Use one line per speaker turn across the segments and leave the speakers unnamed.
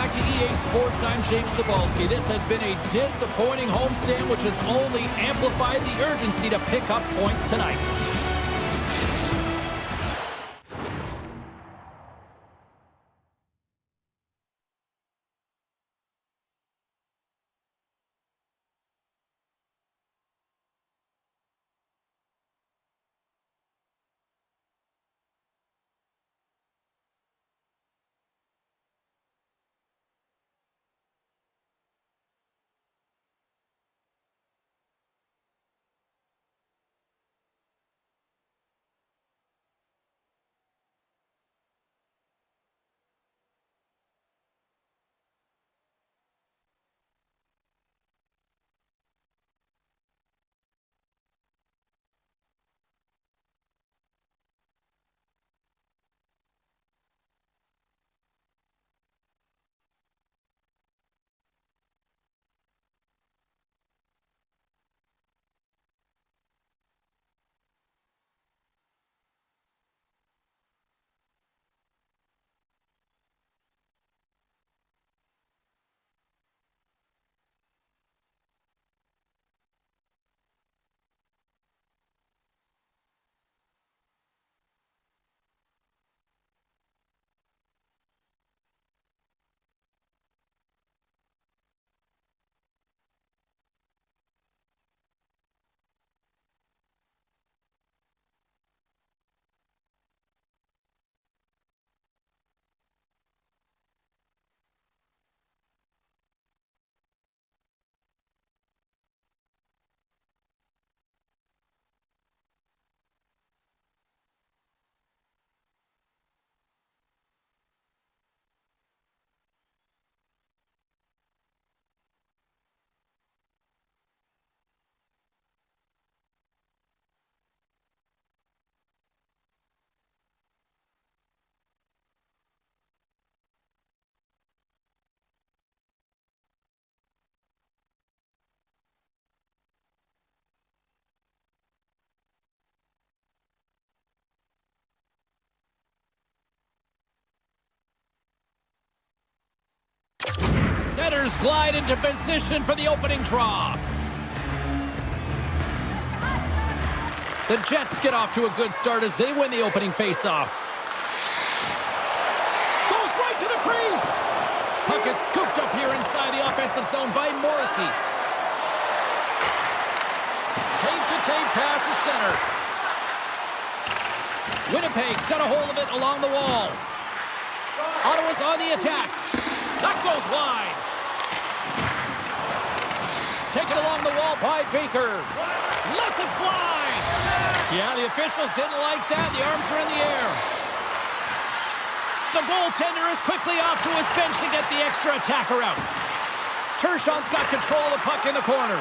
back to EA Sports. I'm James Cebulski. This has been a disappointing homestand, which has only amplified the urgency to pick up points tonight. Setters glide into position for the opening draw. The Jets get off to a good start as they win the opening faceoff. Goes right to the crease. Puck is scooped up here inside the offensive zone by Morrissey. Tape-to-tape pass is center. Winnipeg's got a hold of it along the wall. Ottawa's on the attack. That goes wide. Taken along the wall by Baker. Lets it fly. Yeah, the officials didn't like that. The arms are in the air. The goaltender is quickly off to his bench to get the extra attacker out. Tershon's got control of the puck in the corner.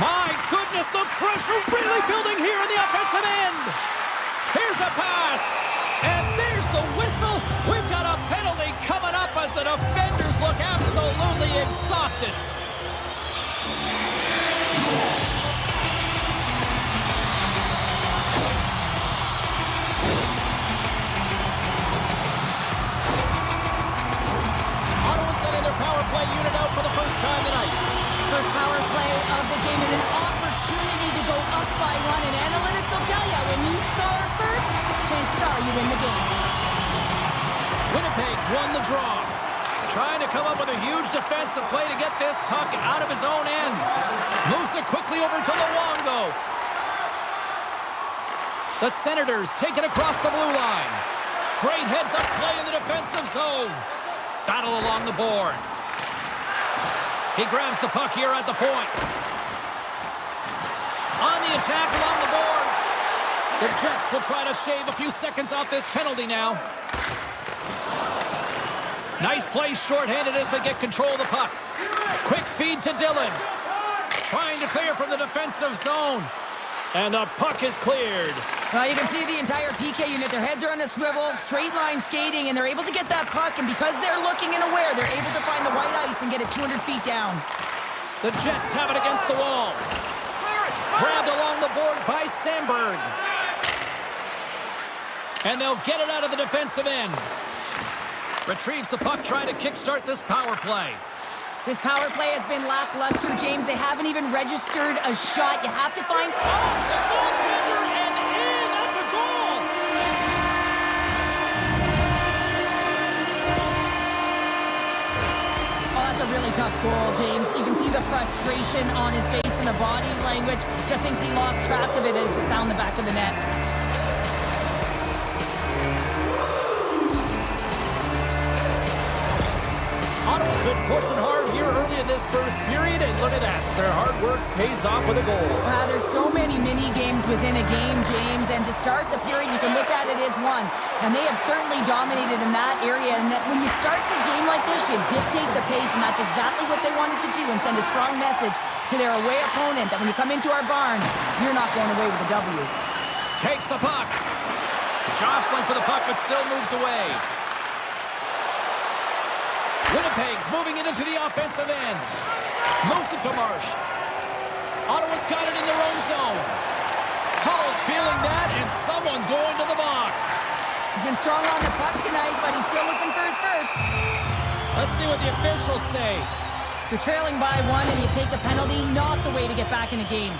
My goodness, the pressure really building here in the offensive end. Here's a pass. And there's the whistle. We've got a penalty coming up as the defenders look absolutely exhausted. Ottawa sending their power play unit out for the first time tonight.
First power play of the game and an opportunity to go up by one. And analytics will tell you, when you score first, chances are you win the game.
Winnipeg's won the draw. Trying to come up with a huge defensive play to get this puck out of his own end. Moves it quickly over to Luongo. The Senators take it across the blue line. Great heads-up play in the defensive zone. Battle along the boards. He grabs the puck here at the point. On the attack along the boards. The Jets will try to shave a few seconds off this penalty now. Nice play shorthanded as they get control of the puck. Quick feed to Dillon. Trying to clear from the defensive zone. And the puck is cleared.
Well, you can see the entire PK unit. Their heads are on a swivel, straight line skating, and they're able to get that puck. And because they're looking and aware, they're able to find the white ice and get it 200 feet down.
The Jets have it against the wall. Grabbed along the board by Sandberg. And they'll get it out of the defensive end. Retrieves the puck, trying to kickstart this power play.
This power play has been lackluster, James. They haven't even registered a shot. You have to find...
Oh, the goaltender and in! That's a goal!
Oh, that's a really tough goal, James. You can see the frustration on his face and the body language. Just thinks he lost track of it as it found the back of the net.
Ottawa's been pushing hard here early in this first period, and look at that. Their hard work pays off with a goal.
Wow, there's so many mini-games within a game, James, and to start the period, you can look at it as one. And they have certainly dominated in that area, and that when you start the game like this, you dictate the pace, and that's exactly what they wanted to do, and send a strong message to their away opponent that when you come into our barn, you're not going away with a W.
Takes the puck. Jostling for the puck, but still moves away. Winnipeg's moving it into the offensive end. Moves it to Marsh. Ottawa's got it in their own zone. Hall's feeling that, and someone's going to the box.
He's been strong on the puck tonight, but he's still looking for his first.
Let's see what the officials say.
You're trailing by one and you take a penalty, not the way to get back in a game.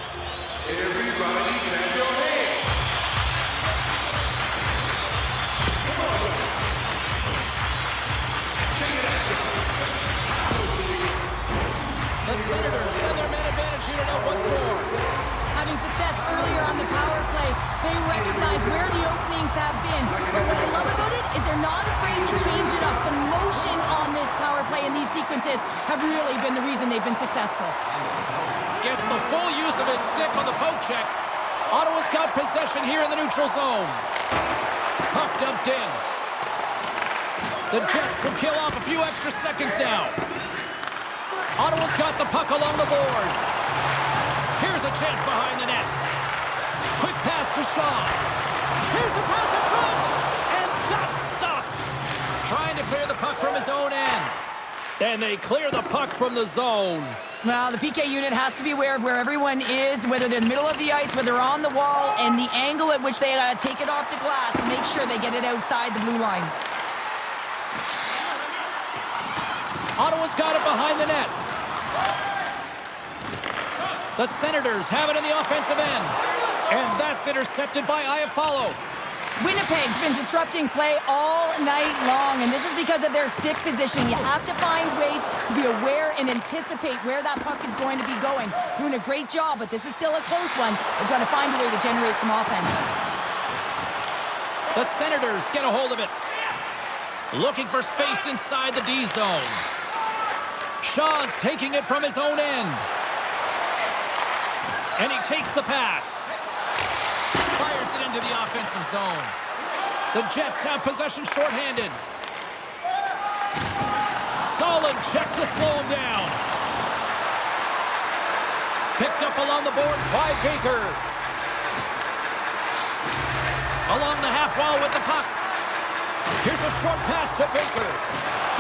Everybody clap your hands. Come on. Check it out, y'all.
The Senators send their man advantage unit out once more.
Having success earlier on the power play, they recognize where the openings have been. But what I love about it is they're not afraid to change it up. The motion on this power play and these sequences have really been the reason they've been successful.
Gets the full use of his stick on the poke check. Ottawa's got possession here in the neutral zone. Puck dumped in. The Jets will kill off a few extra seconds now. Ottawa's got the puck along the boards. Here's a chance behind the net. Quick pass to Shaw. Here's a pass in front. And that's stopped. Trying to clear the puck from his own end. And they clear the puck from the zone.
Well, the PK unit has to be aware of where everyone is, whether they're in the middle of the ice, whether they're on the wall, and the angle at which they take it off to glass and make sure they get it outside the blue line.
Ottawa's got it behind the net. The Senators have it in the offensive end. And that's intercepted by Iafallo.
Winnipeg's been disrupting play all night long, and this is because of their stick position. You have to find ways to be aware and anticipate where that puck is going to be going. Doing a great job, but this is still a close one. They've got to find a way to generate some offense.
The Senators get a hold of it. Looking for space inside the D zone. Shaw's taking it from his own end. And he takes the pass. Fires it into the offensive zone. The Jets have possession shorthanded. Solid check to slow him down. Picked up along the boards by Baker. Along the half wall with the puck. Here's a short pass to Baker.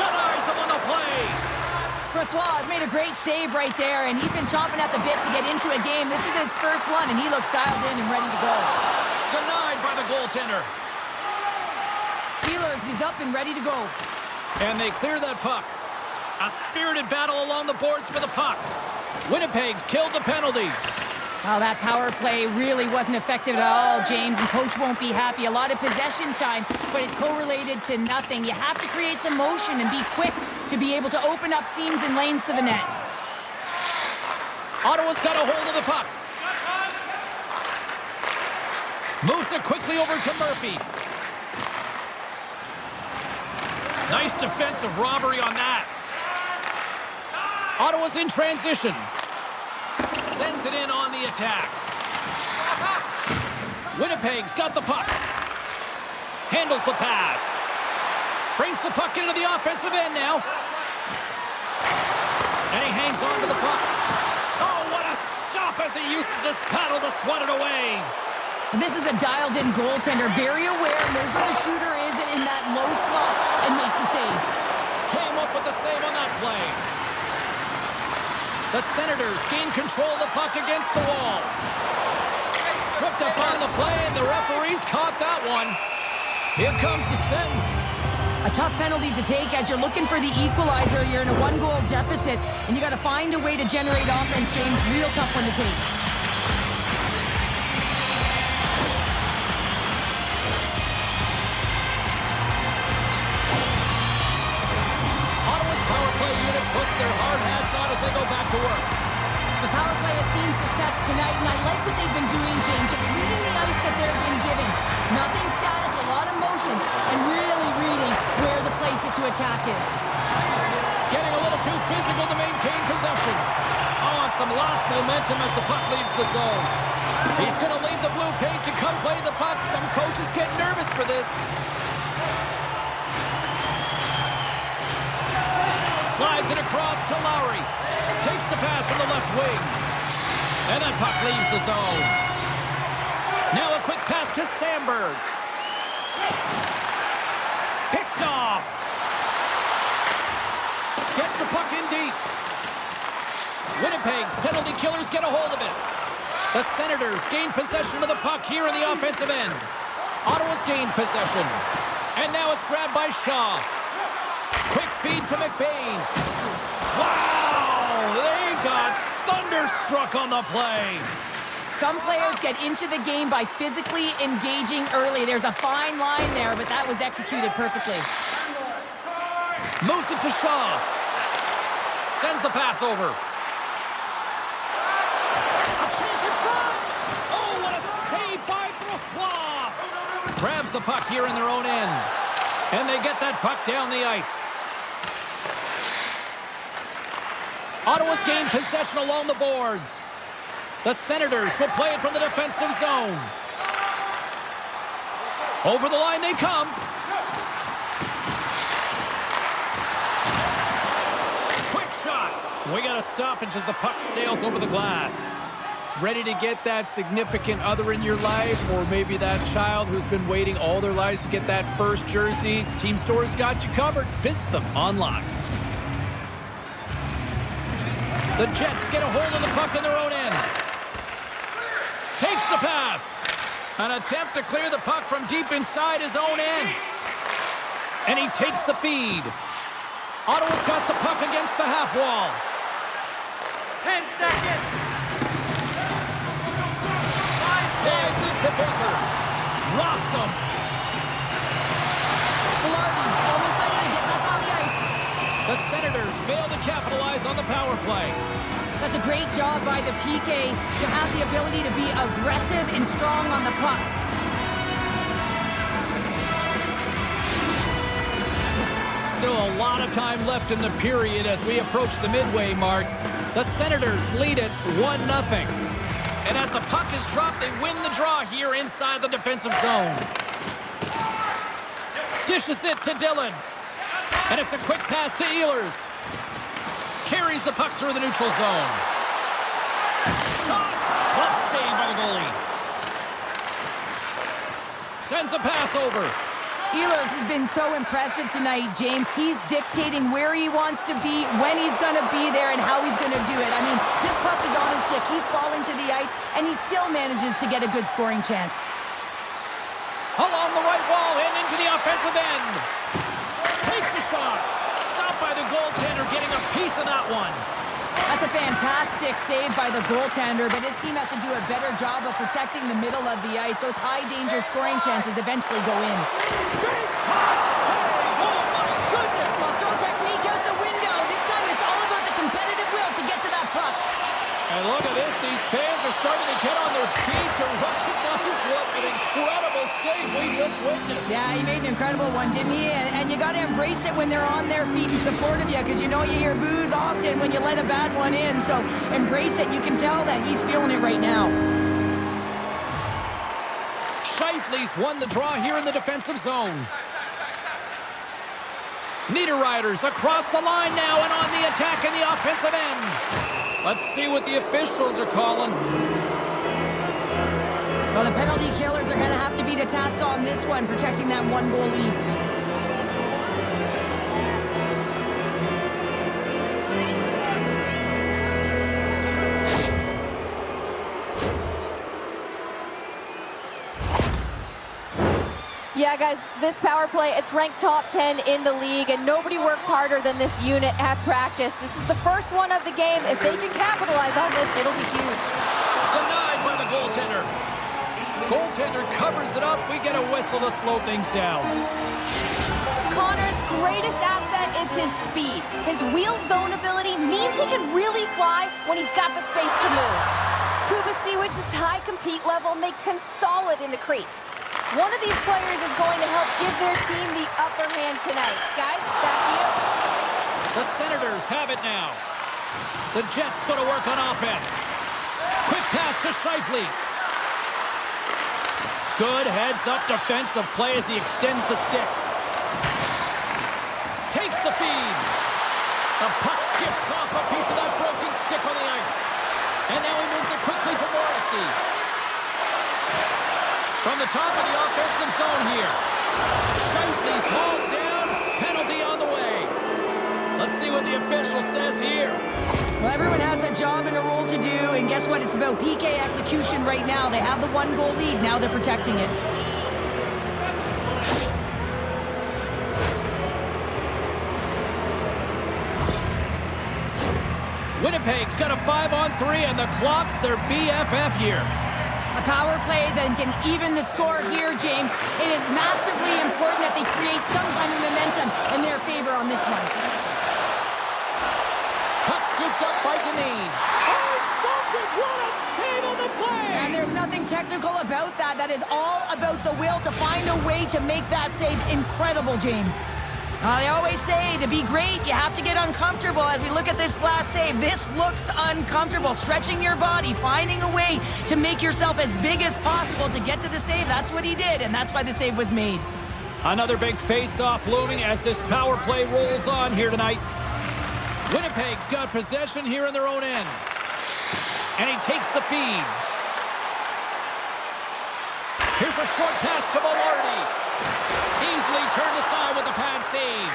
Denies him on the play.
Francois has made a great save right there, and he's been chomping at the bit to get into a game. This is his first one, and he looks dialed in and ready to go.
Denied by the goaltender.
Steelers is up and ready to go.
And they clear that puck. A spirited battle along the boards for the puck. Winnipeg's killed the penalty.
Well, that power play really wasn't effective at all, James, and coach won't be happy. A lot of possession time, but it correlated to nothing. You have to create some motion and be quick to be able to open up seams and lanes to the net.
Ottawa's got a hold of the puck. Moves it quickly over to Murphy. Nice defensive robbery on that. Ottawa's in transition. Sends it in on the attack. Winnipeg's got the puck. Handles the pass. Brings the puck into the offensive end now. And he hangs on to the puck. Oh, what a stop as he uses his paddle to swat it away.
This is a dialed-in goaltender, very aware, knows where the shooter is in that low slot, and makes the save.
Came up with the save on that play. The Senators gain control of the puck against the wall. Tripped up on the play, and the referees caught that one. Here comes the sentence.
A tough penalty to take as you're looking for the equalizer. You're in a one-goal deficit, and you got to find a way to generate offense, James. Real tough one to take.
Ottawa's power play unit puts their hard hats on as they go back to work.
The power play has seen success tonight, and I like what they've been doing, James. Just reading the ice that they've been given. Nothing static, a lot of motion, and really reading where the place to attack is.
Getting a little too physical to maintain possession. Oh, and some lost momentum as the puck leaves the zone. He's going to leave the blue paint to come play the puck. Some coaches get nervous for this. Slides it across to Lowry. Takes the pass from the left wing. And that puck leaves the zone. Now a quick pass to Sandberg. Picked off. Gets the puck in deep. Winnipeg's penalty killers get a hold of it. The Senators gain possession of the puck here in the offensive end. Ottawa's gained possession. And now it's grabbed by Shaw. Quick feed to McBain. Wow! They got thunderstruck on the play.
Some players get into the game by physically engaging early. There's a fine line there, but that was executed perfectly.
Moves it to Shaw. Sends the pass over. A chance in front. Oh, what a save by Brossoit. Grabs the puck here in their own end. And they get that puck down the ice. Ottawa's gained possession along the boards. The Senators will play it from the defensive zone. Over the line they come. Quick shot. We got a stoppage as the puck sails over the glass. Ready to get that significant other in your life, or maybe that child who's been waiting all their lives to get that first jersey? Team Store's got you covered. Visit them online. The Jets get a hold of the puck in their own end. Takes the pass. An attempt to clear the puck from deep inside his own end. And he takes the feed. Ottawa's got the puck against the half wall. 10 seconds. Slides it to Becker. Rocks him.
Velarde's almost ready to get back on the ice.
The Senators fail to capitalize on the power play.
That's a great job by the PK to have the ability to be aggressive and strong on the puck.
Still a lot of time left in the period as we approach the midway mark. The Senators lead it 1-0. And as the puck is dropped, they win the draw here inside the defensive zone. Dishes it to Dillon. And it's a quick pass to Ehlers. Carries the puck through the neutral zone. Shot. Clutch save by the goalie. Sends a pass over.
Ehlers has been so impressive tonight, James. He's dictating where he wants to be, when he's going to be there, and how he's going to do it. I mean, this puck is on his stick. He's falling to the ice, and he still manages to get a good scoring chance.
Along the right wall and into the offensive end. Takes the shot. Stopped by the goaltender, getting a piece of that one.
That's a fantastic save by the goaltender, but his team has to do a better job of protecting the middle of the ice. Those high-danger scoring chances eventually go in.
Big Todd save! Oh, my goodness!
Well, throw technique out the window. This time it's all about the competitive will to get to that puck.
And look at this. These fans are starting to get on their feet to recognize what an incredible save we just witnessed.
Yeah, he made an incredible one, didn't he? And you got to embrace it when they're on their feet in support of you, because you know you hear boos often when you let a bad one in. So embrace it. You can tell that he's feeling it right now.
Scheifele's won the draw here in the defensive zone. Niederreiter's across the line now and on the attack in the offensive end. Let's see what the officials are calling.
Well, the penalty killers are going to have to beat a task on this one, protecting that one-goal lead.
Yeah, guys, this power play, it's ranked top 10 in the league, and nobody works harder than this unit at practice. This is the first one of the game. If they can capitalize on this, it'll be huge.
Denied by the goaltender. Goaltender covers it up. We get a whistle to slow things down.
Connor's greatest asset is his speed. His wheel zone ability means he can really fly when he's got the space to move. Kubasiewicz' high compete level makes him solid in the crease. One of these players is going to help give their team the upper hand tonight. Guys, back to you.
The Senators have it now. The Jets going to work on offense. Quick pass to S.O.A.C.J.V. Good heads-up defensive play as he extends the stick. Takes the feed. The puck skips off a piece of that broken stick on the ice. And now he moves it quickly to Morrissey. From the top of the offensive zone here. S.O.A.C.J.V.'s hauled down. Penalty on the way. Let's see what the official says here.
Well, everyone has a job and a role to do, and guess what? It's about PK execution right now. They have the 1-goal lead. Now they're protecting it.
Winnipeg's got a 5-on-3, and the clock's their BFF here.
A power play that can even the score here, James. It is massively important that they create some kind of momentum in their favor on this one.
Puck scooped up by Deneen. Oh, stopped it! What a save on the play!
And there's nothing technical about that. That is all about the will to find a way to make that save incredible, James. They always say to be great, you have to get uncomfortable. As we look at this last save, this looks uncomfortable. Stretching your body, finding a way to make yourself as big as possible to get to the save. That's what he did, and that's why the save was made.
Another big face-off looming as this power play rolls on here tonight. Winnipeg's got possession here in their own end. And he takes the feed. Here's a short pass to Velarde. Easily turned aside with a pad save.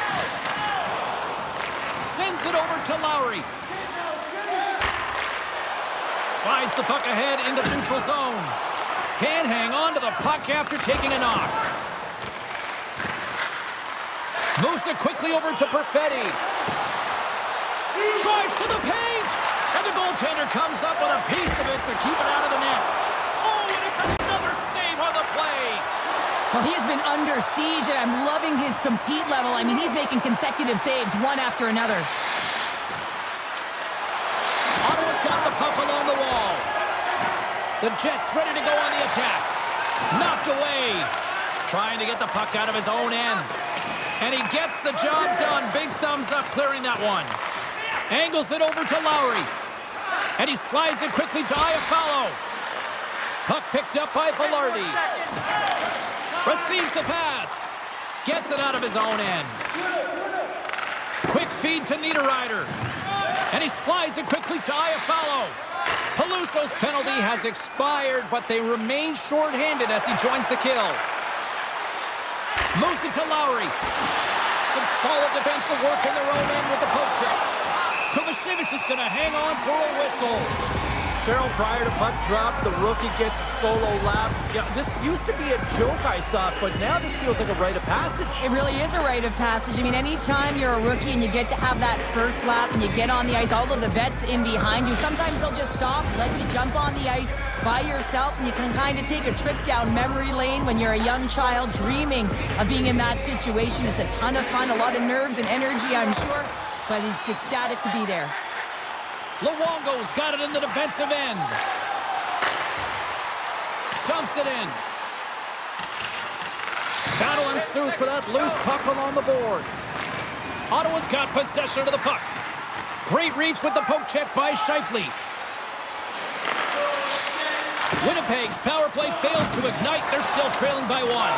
Sends it over to Lowry. Slides the puck ahead into neutral zone. Can't hang on to the puck after taking a knock. Moves it quickly over to Perfetti. Drives to the paint. And the goaltender comes up with a piece of it to keep it out of the net. Oh, and it's another save on the play.
Well, he has been under siege, and I'm loving his compete level. I mean, he's making consecutive saves, one after another.
Ottawa's got the puck along the wall. The Jets ready to go on the attack. Knocked away. Trying to get the puck out of his own end. And he gets the job done. Big thumbs up clearing that one. Angles it over to Lowry. And he slides it quickly to Iafallo. Puck picked up by Velarde. Receives the pass. Gets it out of his own end. Quick feed to Niederreiter. And he slides it quickly to Iafallo. Peluso's penalty has expired, but they remain shorthanded as he joins the kill. Moves it to Lowry. Some solid defensive work in their own end with the poke check. Kubasiewicz is going to hang on for a whistle. Cheryl, prior to puck drop, the rookie gets a solo lap. Yeah, this used to be a joke, I thought, but now this feels like a rite of passage.
It really is a rite of passage. I mean, anytime you're a rookie and you get to have that first lap and you get on the ice, all of the vets in behind you, sometimes they'll just stop, let you jump on the ice by yourself, and you can kind of take a trip down memory lane when you're a young child dreaming of being in that situation. It's a ton of fun, a lot of nerves and energy, I'm sure, but he's ecstatic to be there.
Luongo's got it in the defensive end. Dumps it in. Battle ensues for that loose puck along the boards. Ottawa's got possession of the puck. Great reach with the poke check by S.O.A.C.J.V. Winnipeg's power play fails to ignite. They're still trailing by one.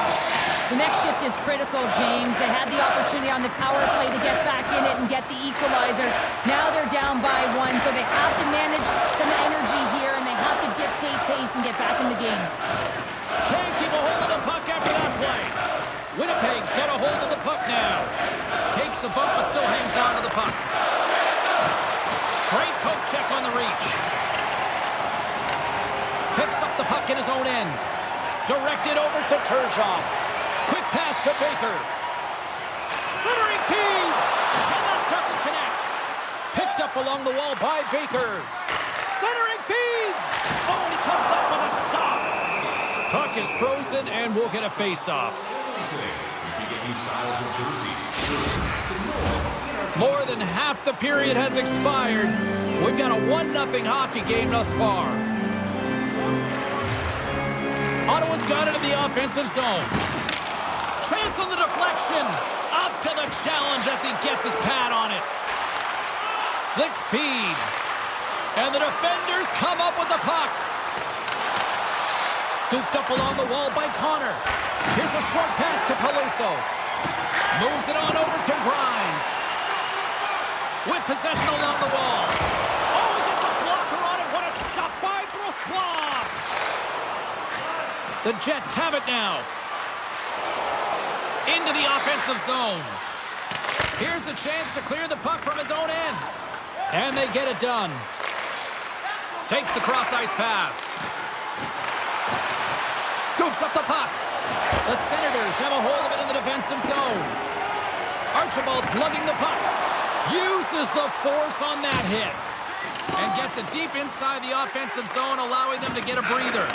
The next shift is critical, James. They had the opportunity on the power play to get back in it and get the equalizer. Now they're down by one, so they have to manage some energy here, and they have to dictate pace and get back in the game.
Can't keep a hold of the puck after that play. Winnipeg's got a hold of the puck now. Takes a bump, but still hangs on to the puck. Great poke check on the reach. Picks up the puck in his own end. Directed over to Turgeon. Quick pass to Baker. Centering feed. And that doesn't connect. Picked up along the wall by Baker. Centering feed. Oh, and he comes up with a stop. Puck is frozen, and we'll get a face-off. More than half the period has expired. We've got a 1-0 hockey game thus far. Ottawa's got it in the offensive zone. Chance on the deflection. Up to the challenge as he gets his pad on it. Slick feed. And the defenders come up with the puck. Scooped up along the wall by Connor. Here's a short pass to Peluso. Moves it on over to Grimes. With possession along the wall. Oh, he gets a blocker on it. What a stop by Brossois. The Jets have it now. Into the offensive zone. Here's a chance to clear the puck from his own end. And they get it done. Takes the cross-ice pass. Scoops up the puck. The Senators have a hold of it in the defensive zone. Archibald's lugging the puck. Uses the force on that hit. And gets it deep inside the offensive zone, allowing them to get a breather.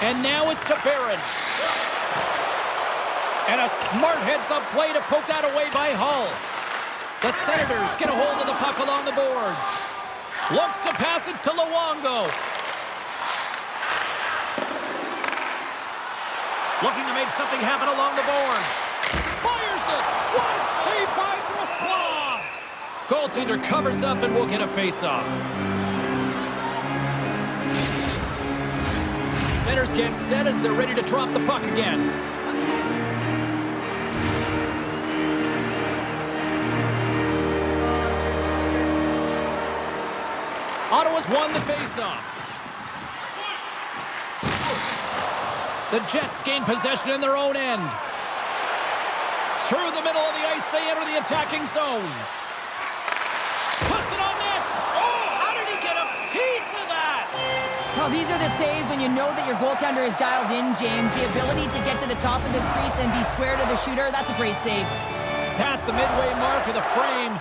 And now it's to Barron. And a smart heads-up play to poke that away by Hull. The Senators get a hold of the puck along the boards. Looks to pass it to Luongo. Looking to make something happen along the boards. Fires it. What a save by Brossois. Goaltender covers up and we'll get a face-off. Centers get set as they're ready to drop the puck again. Ottawa's won the face-off. The Jets gain possession in their own end. Through the middle of the ice, they enter the attacking zone. Puts it on net. Oh, how did he get a piece of that?
Well, these are the saves when you know that your goaltender is dialed in, James. The ability to get to the top of the crease and be square to the shooter, that's a great save.
Past the midway mark of the frame,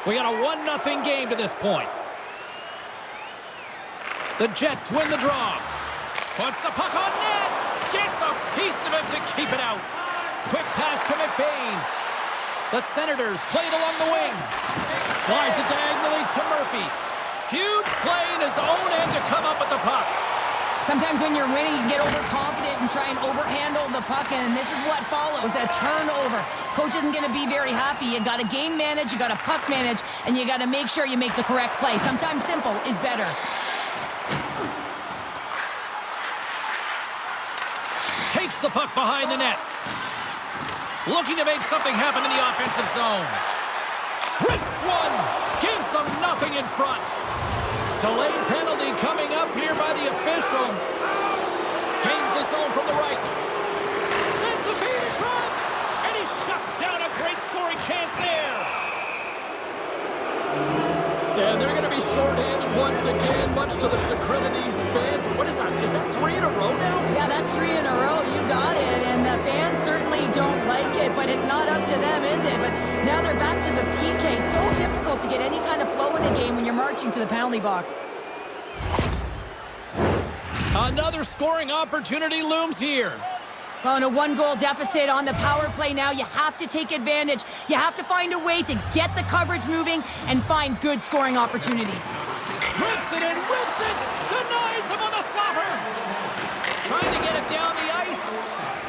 we got a 1-0 game to this point. The Jets win the draw. Puts the puck on net. Gets a piece of it to keep it out. Quick pass to McBain. The Senators play it along the wing. Slides it diagonally to Murphy. Huge play in his own end to come up with the puck.
Sometimes when you're winning, you get overconfident and try and overhandle the puck, and this is what follows, a turnover. Coach isn't going to be very happy. You got to game manage, you got to puck manage, and you got to make sure you make the correct play. Sometimes simple is better.
Takes the puck behind the net. Looking to make something happen in the offensive zone. Wrists one. Gives them nothing in front. Delayed penalty coming up here by the official. Gains the zone from the right. Sends the feed in front. And he shuts down a great scoring chance there. And they're going to be shorthanded once again, much to the chagrin of these fans. What is that? Is that 3 in a row now?
Yeah, that's 3 in a row. You got it. And the fans certainly don't like it, but it's not up to them, is it? But now they're back to the PK. So difficult to get any kind of flow in a game when you're marching to the penalty box.
Another scoring opportunity looms here.
Well, in a 1-goal deficit on the power play now, you have to take advantage. You have to find a way to get the coverage moving and find good scoring opportunities.
Rips it and whips it. Denies him on the slapper. Trying to get it down the ice.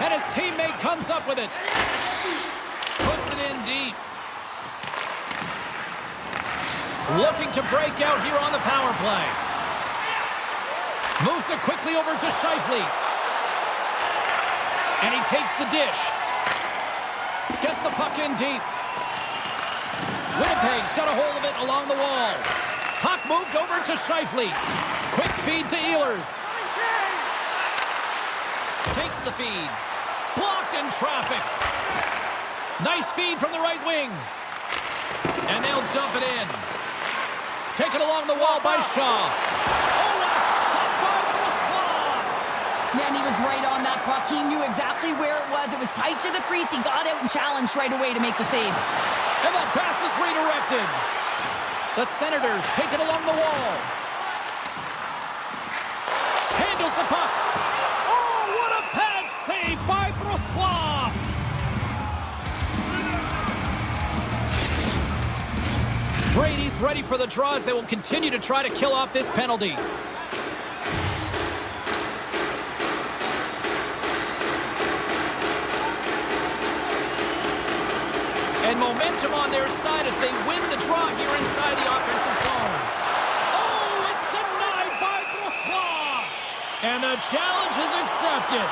And his teammate comes up with it. Puts it in deep. Looking to break out here on the power play. Moves it quickly over to S.O.A.C.J.V. And he takes the dish. Gets the puck in deep. Winnipeg's got a hold of it along the wall. Puck moved over to S.O.A.C.J.V. Quick feed to Ehlers. Takes the feed. Blocked in traffic. Nice feed from the right wing. And they'll dump it in. Taken along the wall by Shaw. Oh, and a stop by Brossois.
Man, he was right on that puck. He knew exactly where it was. It was tight to the crease. He got out and challenged right away to make the save.
And that pass is redirected. The Senators take it along the wall. Handles the puck. Oh, what a pad save by Brossoit. Brady's ready for the draws. They will continue to try to kill off this penalty. And momentum on their side as they win the draw here inside the offensive zone. Oh, it's denied by Brossoit. And the challenge is accepted.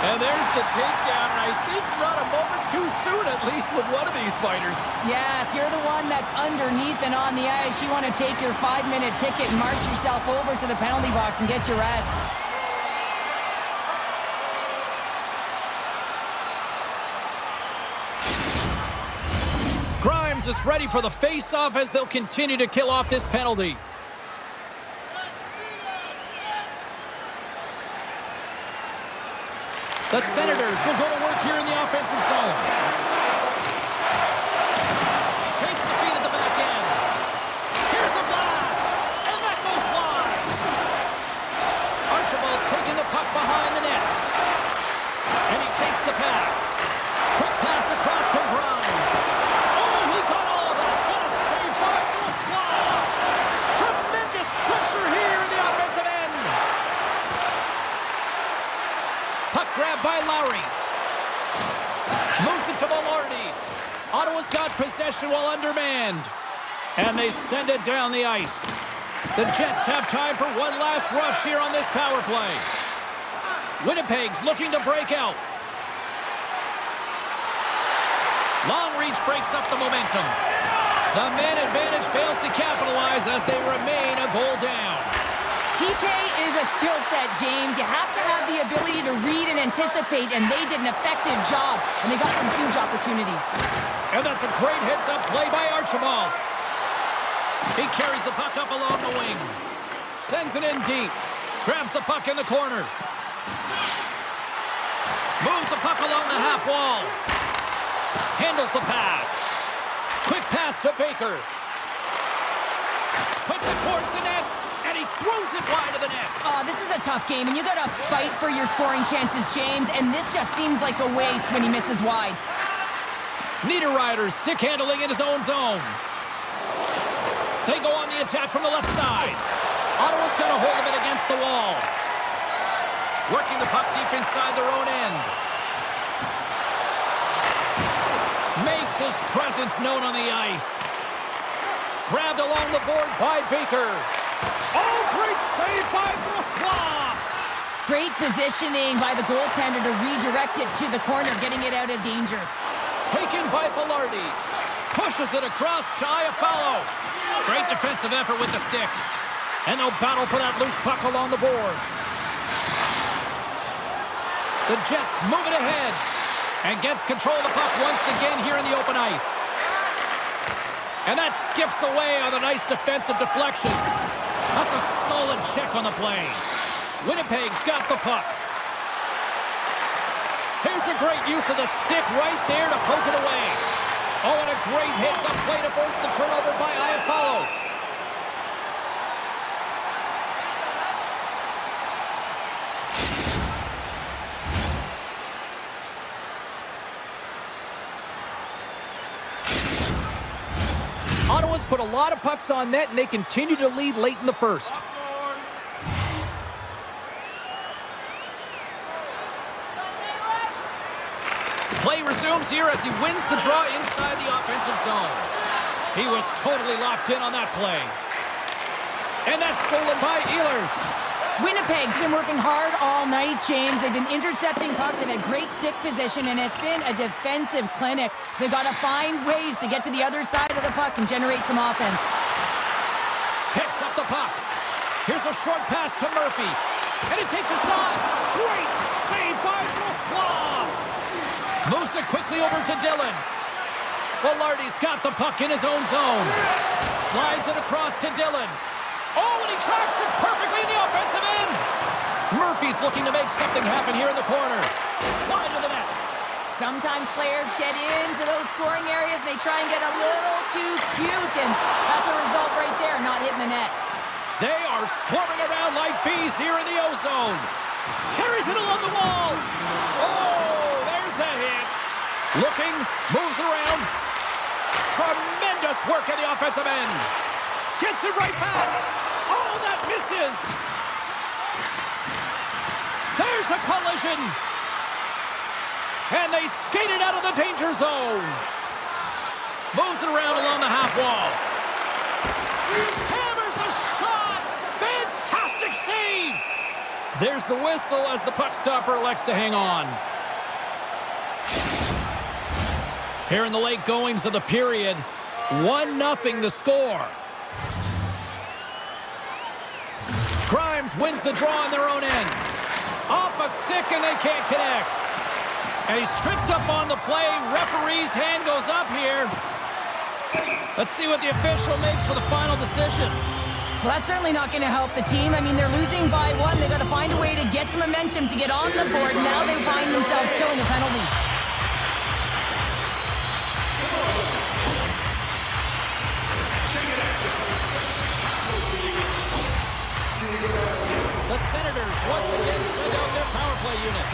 And there's the takedown, and I think not a moment too soon, at least with one of these fighters.
Yeah, if you're the one that's underneath and on the ice, you want to take your 5-minute ticket and march yourself over to the penalty box and get your rest.
Grimes is ready for the face-off as they'll continue to kill off this penalty. The Senators will go to work here in the offensive zone. Takes the feed at the back end. Here's a blast, and that goes wide. Archibald's taking the puck behind the net. And he takes the pass. Quick pass across to Grimes. Oh, he got all of it. What a save by Brossoit. Tremendous pressure here in the offensive end. Puck grabbed by Lowry. Moves it to Velarde. Ottawa's got possession while undermanned. And they send it down the ice. The Jets have time for one last rush here on this power play. Winnipeg's looking to break out. Long reach breaks up the momentum. The man advantage fails to capitalize as they remain a goal down.
PK is a skill set, James. You have to have the ability to read and anticipate, and they did an effective job, and they got some huge opportunities.
And that's a great heads-up play by Archibald. He carries the puck up along the wing. Sends it in deep. Grabs the puck in the corner. Moves the puck along the half wall. Handles the pass. Quick pass to Baker. Puts it towards the net. And he throws it wide of the net.
Oh, this is a tough game, and you got to fight for your scoring chances, James, and this just seems like a waste when he misses wide.
Niederreiter stick handling in his own zone. They go on the attack from the left side. Ottawa's got a hold of it against the wall. Working the puck deep inside their own end. Makes his presence known on the ice. Grabbed along the boards by Baker. Oh, great save by Brossoit.
Great positioning by the goaltender to redirect it to the corner, getting it out of danger.
Taken by Velarde. Pushes it across to Iafallo. Great defensive effort with the stick. And they'll battle for that loose puck along the boards. The Jets move it ahead. And gets control of the puck once again here in the open ice. And that skips away on a nice defensive deflection. That's a solid check on the play. Winnipeg's got the puck. Here's a great use of the stick right there to poke it away. Oh, and a great hits-up play to force the turnover by Iafallo. Ottawa's put a lot of pucks on net, and they continue to lead late in the first. Play resumes here as he wins the draw inside the offensive zone. He was totally locked in on that play. And that's stolen by Ehlers.
Winnipeg's been working hard all night, James. They've been intercepting pucks. They've had great stick position, and it's been a defensive clinic. They've got to find ways to get to the other side of the puck and generate some offense.
Picks up the puck. a short pass to Murphy. And it takes a shot. Great save by Brossois. Moves it quickly over to Dillon. Velarde's got the puck in his own zone. Slides it across to Dillon. Oh, and he tracks it perfectly in the offensive end. Murphy's looking to make something happen here in the corner. Wide of the net.
Sometimes players get into those scoring areas and they try and get a little too cute, and that's a result right there, not hitting the net.
They are swarming around like bees here in the O-zone. Carries it along the wall. Oh, there's a hit. Looking, moves around. Tremendous work at the offensive end. Gets it right back. Oh, that misses. There's a collision. And they skate it out of the danger zone. Moves it around along the half wall. Hammers a shot. Fantastic save. There's the whistle as the puck stopper elects to hang on. Here in the late goings of the period, 1-0 the score. Grimes wins the draw on their own end. Off a stick and they can't connect. And he's tripped up on the play. Referee's hand goes up here. Let's see what the official makes for the final decision.
Well, that's certainly not going to help the team. I mean, they're losing by 1. They've got to find a way to get some momentum to get on the board. Now they find themselves killing a penalty.
The Senators once again send out their power play unit.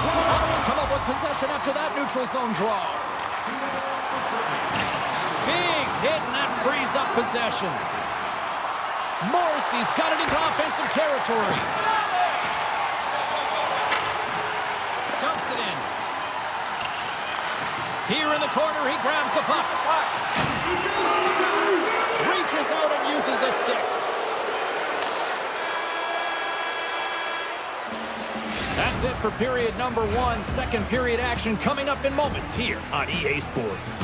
Ottawa's come up with possession after that neutral zone draw. Big hit, and that frees up possession. Morrissey's got it into offensive territory. Dumps it in. Here in the corner, he grabs the puck. Reaches out and uses the stick. That's it for period number 1. Second period action coming up in moments here on EA Sports.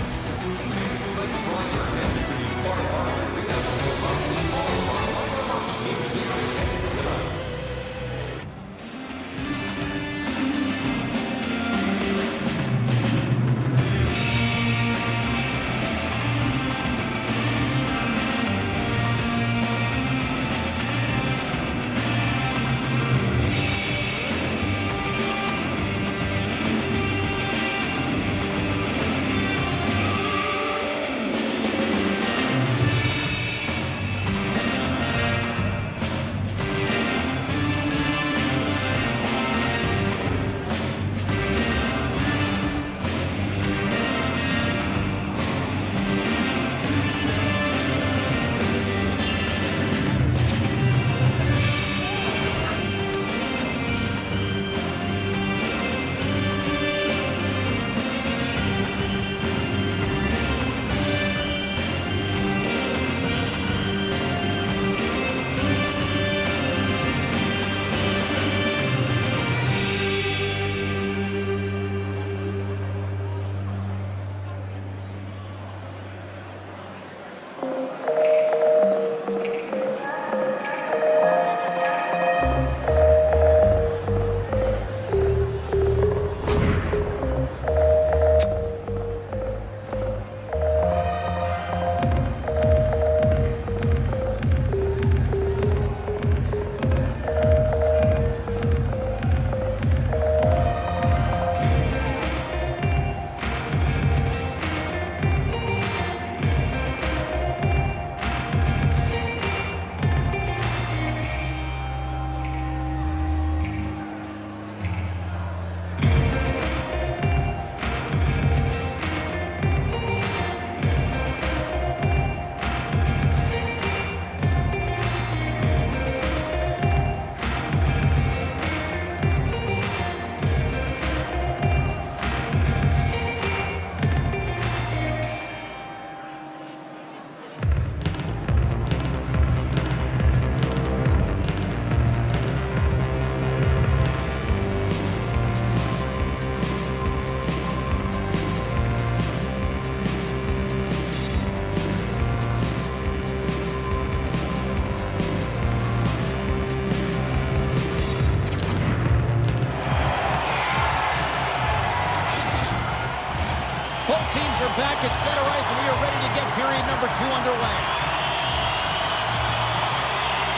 Both teams are back at center ice, and we are ready to get period number 2 underway.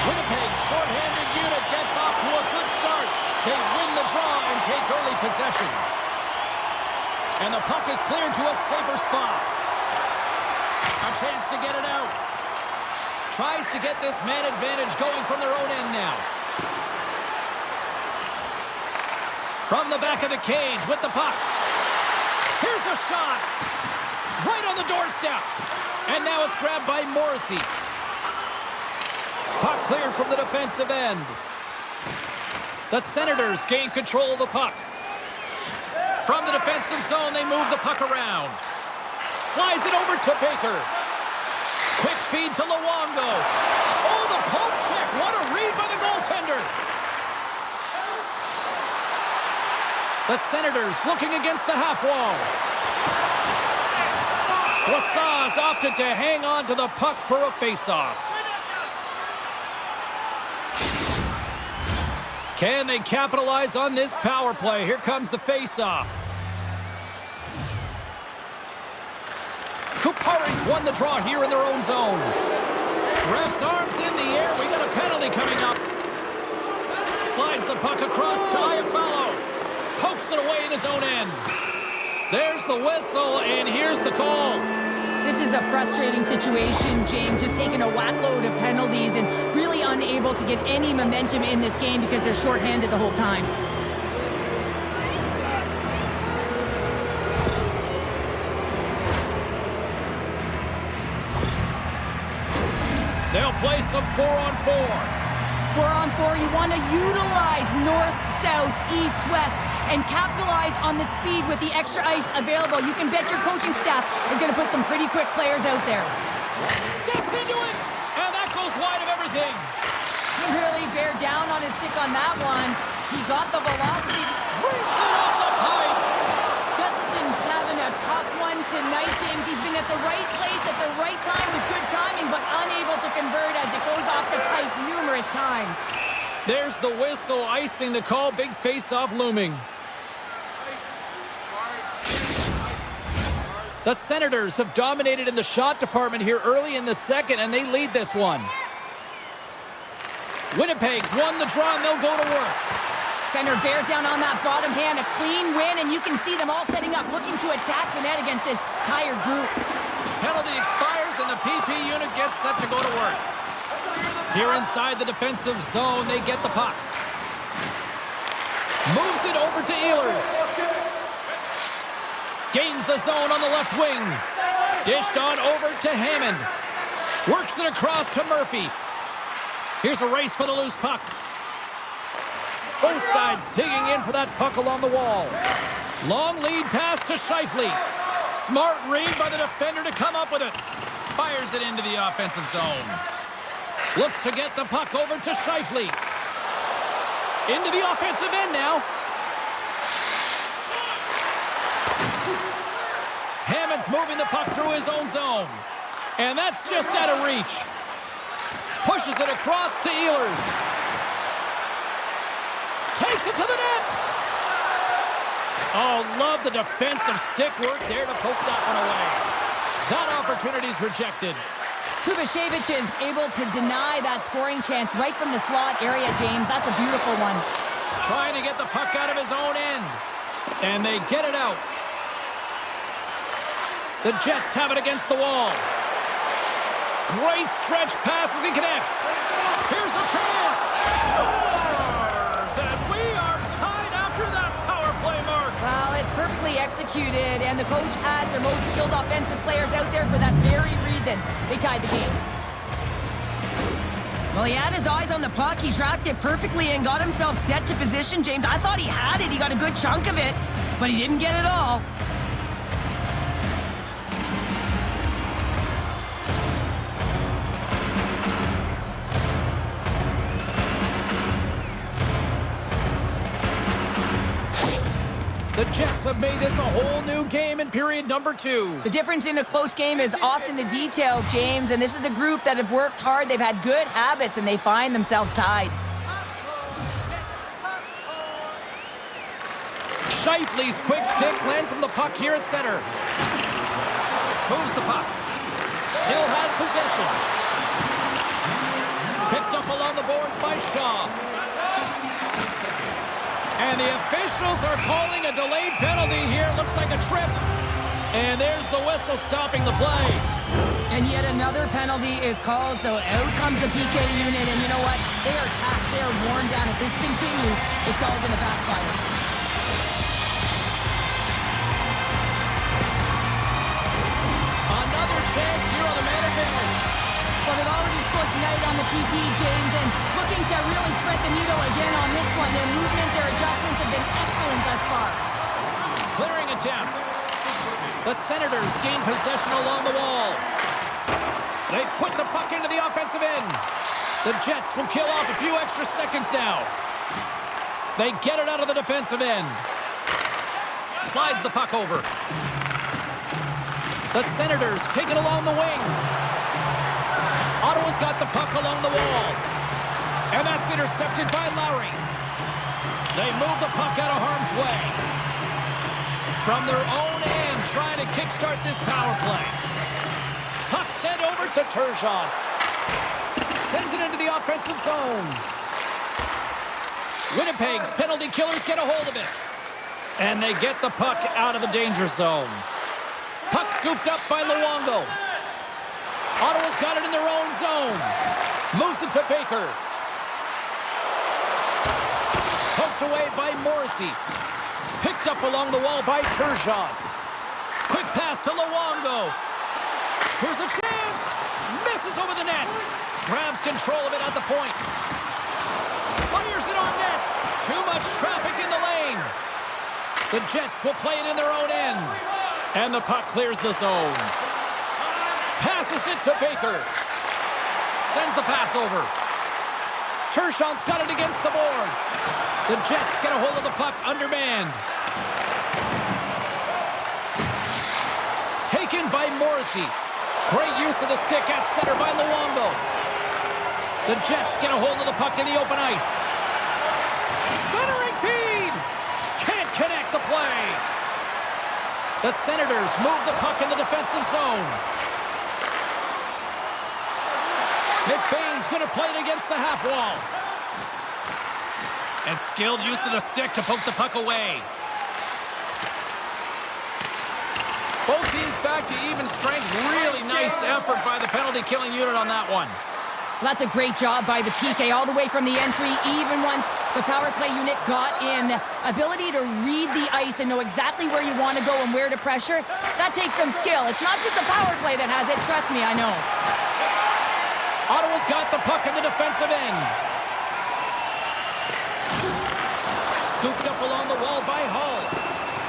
Winnipeg's shorthanded unit gets off to a good start. They win the draw and take early possession. And the puck is cleared to a safer spot. A chance to get it out. Tries to get this man advantage going from their own end now. From the back of the cage with the puck. Here's a shot. Right on the doorstep. And now it's grabbed by Morrissey. Puck cleared from the defensive end. The Senators gain control of the puck. From the defensive zone, they move the puck around. Slides it over to Baker. Quick feed to Luongo. Oh, the poke check. What a read by the goaltender. The Senators looking against the half wall. Saison opted to hang on to the puck for a face-off. Can they capitalize on this power play? Here comes the face-off. Kupari's won the draw here in their own zone. Ref's arms in the air. We got a penalty coming up. Slides the puck across to Iafallo. Pokes it away in his own end. There's the whistle, and here's the call.
This is a frustrating situation, James, just taking a whackload of penalties and really unable to get any momentum in this game because they're shorthanded the whole time.
They'll play some 4-on-4.
4-on-4, you want to utilize north, south, east, west, and capitalize on the speed with the extra ice available. You can bet your coaching staff is going to put some pretty quick players out there.
Steps into it, and that goes wide of everything.
He really bear down on his stick on that one. He got the velocity.
Brings it off the pipe.
Gustafson's having a tough one tonight, James. He's been at the right place at the right time with good timing, but unable to convert as it goes off the pipe numerous times.
There's the whistle, icing the call. Big face-off looming. The Senators have dominated in the shot department here early in the second, and they lead this one. Winnipeg's won the draw, and they'll go to work.
Center bears down on that bottom hand, a clean win, and you can see them all setting up, looking to attack the net against this tired group.
Penalty expires, and the PP unit gets set to go to work. Here inside the defensive zone, they get the puck. Moves it over to Ehlers. Gains the zone on the left wing. Dished on over to Hammond. Works it across to Murphy. Here's a race for the loose puck. Both sides digging in for that puck along the wall. Long lead pass to Scheifele. Smart read by the defender to come up with it. Fires it into the offensive zone. Looks to get the puck over to Scheifele. Into the offensive end now. Hammond's moving the puck through his own zone. And that's just out of reach. Pushes it across to Ehlers. Takes it to the net. Oh, love the defensive stick work there to poke that one away. That opportunity's rejected.
S.O.A.C.J.V is able to deny that scoring chance right from the slot area, James. That's a beautiful one.
Trying to get the puck out of his own end. And they get it out. The Jets have it against the wall. Great stretch pass as he connects. Here's a chance. Scores! And we are tied after that power play mark.
Well, it's perfectly executed, and the coach has their most skilled offensive players out there for that very reason. They tied the game. Well, he had his eyes on the puck. He tracked it perfectly and got himself set to position, James. I thought he had it. He got a good chunk of it, but he didn't get it all.
The Jets have made this a whole new game in period number 2.
The difference in a close game is often the details, James, and this is a group that have worked hard. They've had good habits, and they find themselves tied.
Scheifele's quick stick lands him the puck here at center. Moves the puck. Still has possession. Picked up along the boards by Shaw. And the officials are calling a delayed penalty here. Looks like a trip. And there's the whistle stopping the play.
And yet another penalty is called, so out comes the PK unit. And you know what? They are taxed. They are worn down. If this continues, it's all going to backfire.
Another chance here on the man advantage.
Well, they've already scored tonight on the PP, James, and looking to really thread the needle again on this one. Their movement, their adjustments have been excellent thus far.
Clearing attempt. The Senators gain possession along the wall. They put the puck into the offensive end. The Jets will kill off a few extra seconds now. They get it out of the defensive end. Slides the puck over. The Senators take it along the wing. Ottawa's got the puck along the wall. And that's intercepted by Lowry. They move the puck out of harm's way. From their own end, trying to kickstart this power play. Puck sent over to Turgeon. Sends it into the offensive zone. Winnipeg's penalty killers get a hold of it. And they get the puck out of the danger zone. Puck scooped up by Luongo. Ottawa's got it in their own zone. Moves it to Baker. Poked away by Morrissey. Picked up along the wall by Turgeon. Quick pass to Luongo. Here's a chance. Misses over the net. Grabs control of it at the point. Fires it on net. Too much traffic in the lane. The Jets will play it in their own end. And the puck clears the zone. Passes it to Baker. Sends the pass over. Turgeon's got it against the boards. The Jets get a hold of the puck undermanned. Taken by Morrissey. Great use of the stick at center by Luongo. The Jets get a hold of the puck in the open ice. Centering feed! Can't connect the play. The Senators move the puck in the defensive zone. McBain's going to play it against the half wall. And skilled use of the stick to poke the puck away. Both teams back to even strength. Really nice effort by the penalty-killing unit on that one.
That's a great job by the PK all the way from the entry, even once the power play unit got in. The ability to read the ice and know exactly where you want to go and where to pressure, that takes some skill. It's not just the power play that has it. Trust me, I know.
Ottawa's got the puck in the defensive end. Scooped up along the wall by Hull.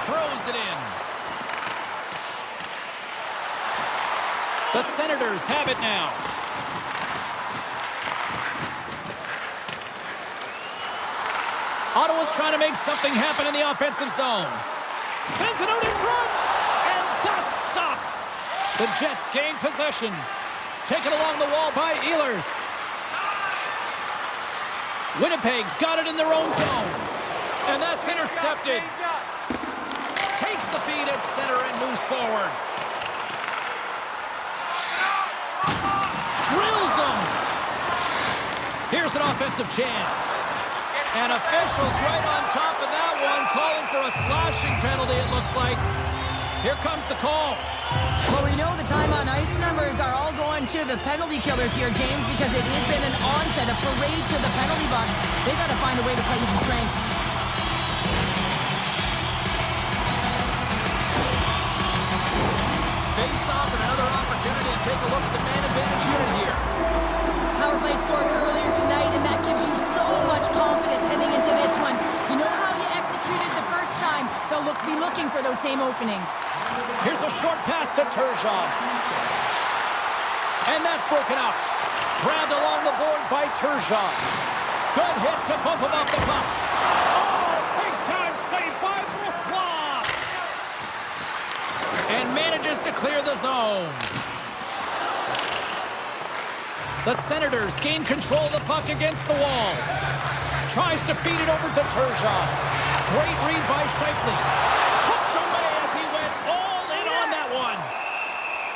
Throws it in. The Senators have it now. Ottawa's trying to make something happen in the offensive zone. Sends it out in front. And that's stopped. The Jets gain possession. Taken along the wall by Ehlers. Winnipeg's got it in their own zone. And that's intercepted. Takes the feed at center and moves forward. Drills them. Here's an offensive chance. And officials right on top of that one, calling for a slashing penalty, it looks like. Here comes the call.
Well, we know the time on ice numbers are all going to the penalty killers here, James, because it has been an onset, a parade to the penalty box. They got to find a way to play even strength.
Face off and another opportunity to take a look at the man advantage unit here.
Power play scored earlier tonight, and that gives you so much confidence heading into this one. You know how you executed the first time. They'll be looking for those same openings.
Here's a short pass to Turgeon. And that's broken up. Grabbed along the board by Turgeon. Good hit to bump him off the puck. Oh, big time save by Brossoit. And manages to clear the zone. The Senators gain control of the puck against the wall. Tries to feed it over to Turgeon. Great read by Scheifele. Hooked away as he went all in on that one.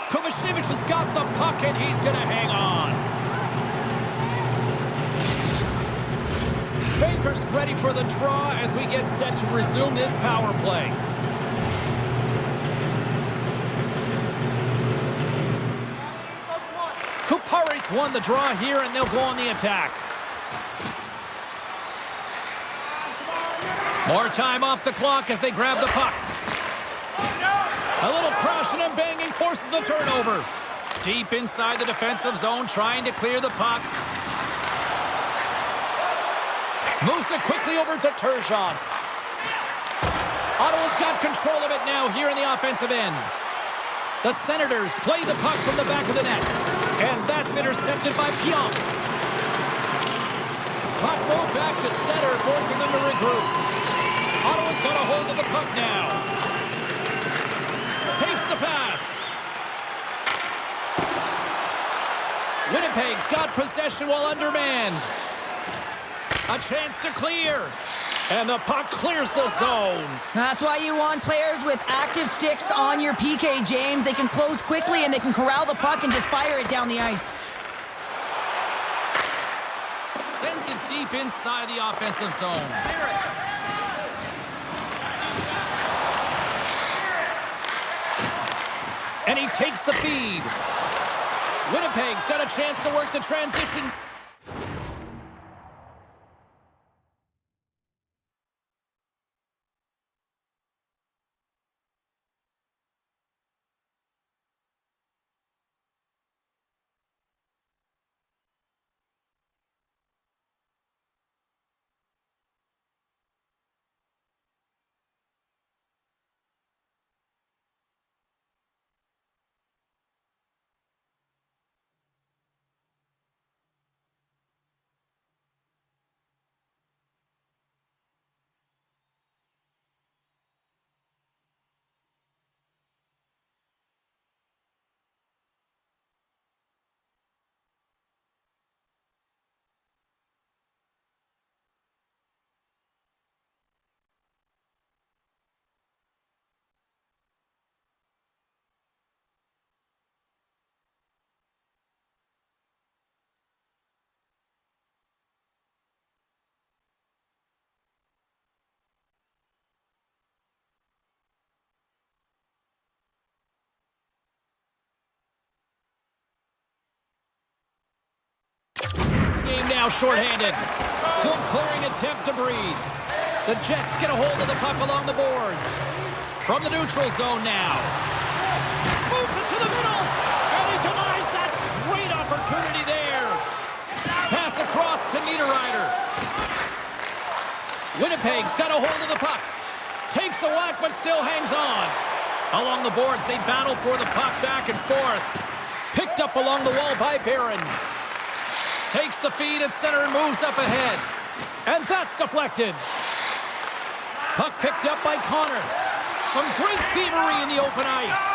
Kovacevic has got the puck, and he's going to hang on. Baker's ready for the draw as we get set to resume this power play. Kupari's won the draw here, and they'll go on the attack. More time off the clock as they grab the puck. A little crashing and banging forces the turnover. Deep inside the defensive zone, trying to clear the puck. Moves it quickly over to Turgeon. Ottawa's got control of it now here in the offensive end. The Senators play the puck from the back of the net. And that's intercepted by Pionk. Puck moved back to center, forcing them to regroup. Ottawa's got a hold of the puck now. Takes the pass. Winnipeg's got possession while undermanned. A chance to clear. And the puck clears the zone.
That's why you want players with active sticks on your PK, James. They can close quickly and they can corral the puck and just fire it down the ice.
Sends it deep inside the offensive zone. And he takes the feed. Winnipeg's got a chance to work the transition. Game now shorthanded. Good clearing attempt to breathe. The Jets get a hold of the puck along the boards. From the neutral zone now. Moves it to the middle. And he denies that great opportunity there. Pass across to Niederreiter. Winnipeg's got a hold of the puck. Takes a whack but still hangs on. Along the boards, they battle for the puck back and forth. Picked up along the wall by Barron. Takes the feed at center and moves up ahead. And that's deflected. Puck picked up by Connor. Some great thievery in the open ice.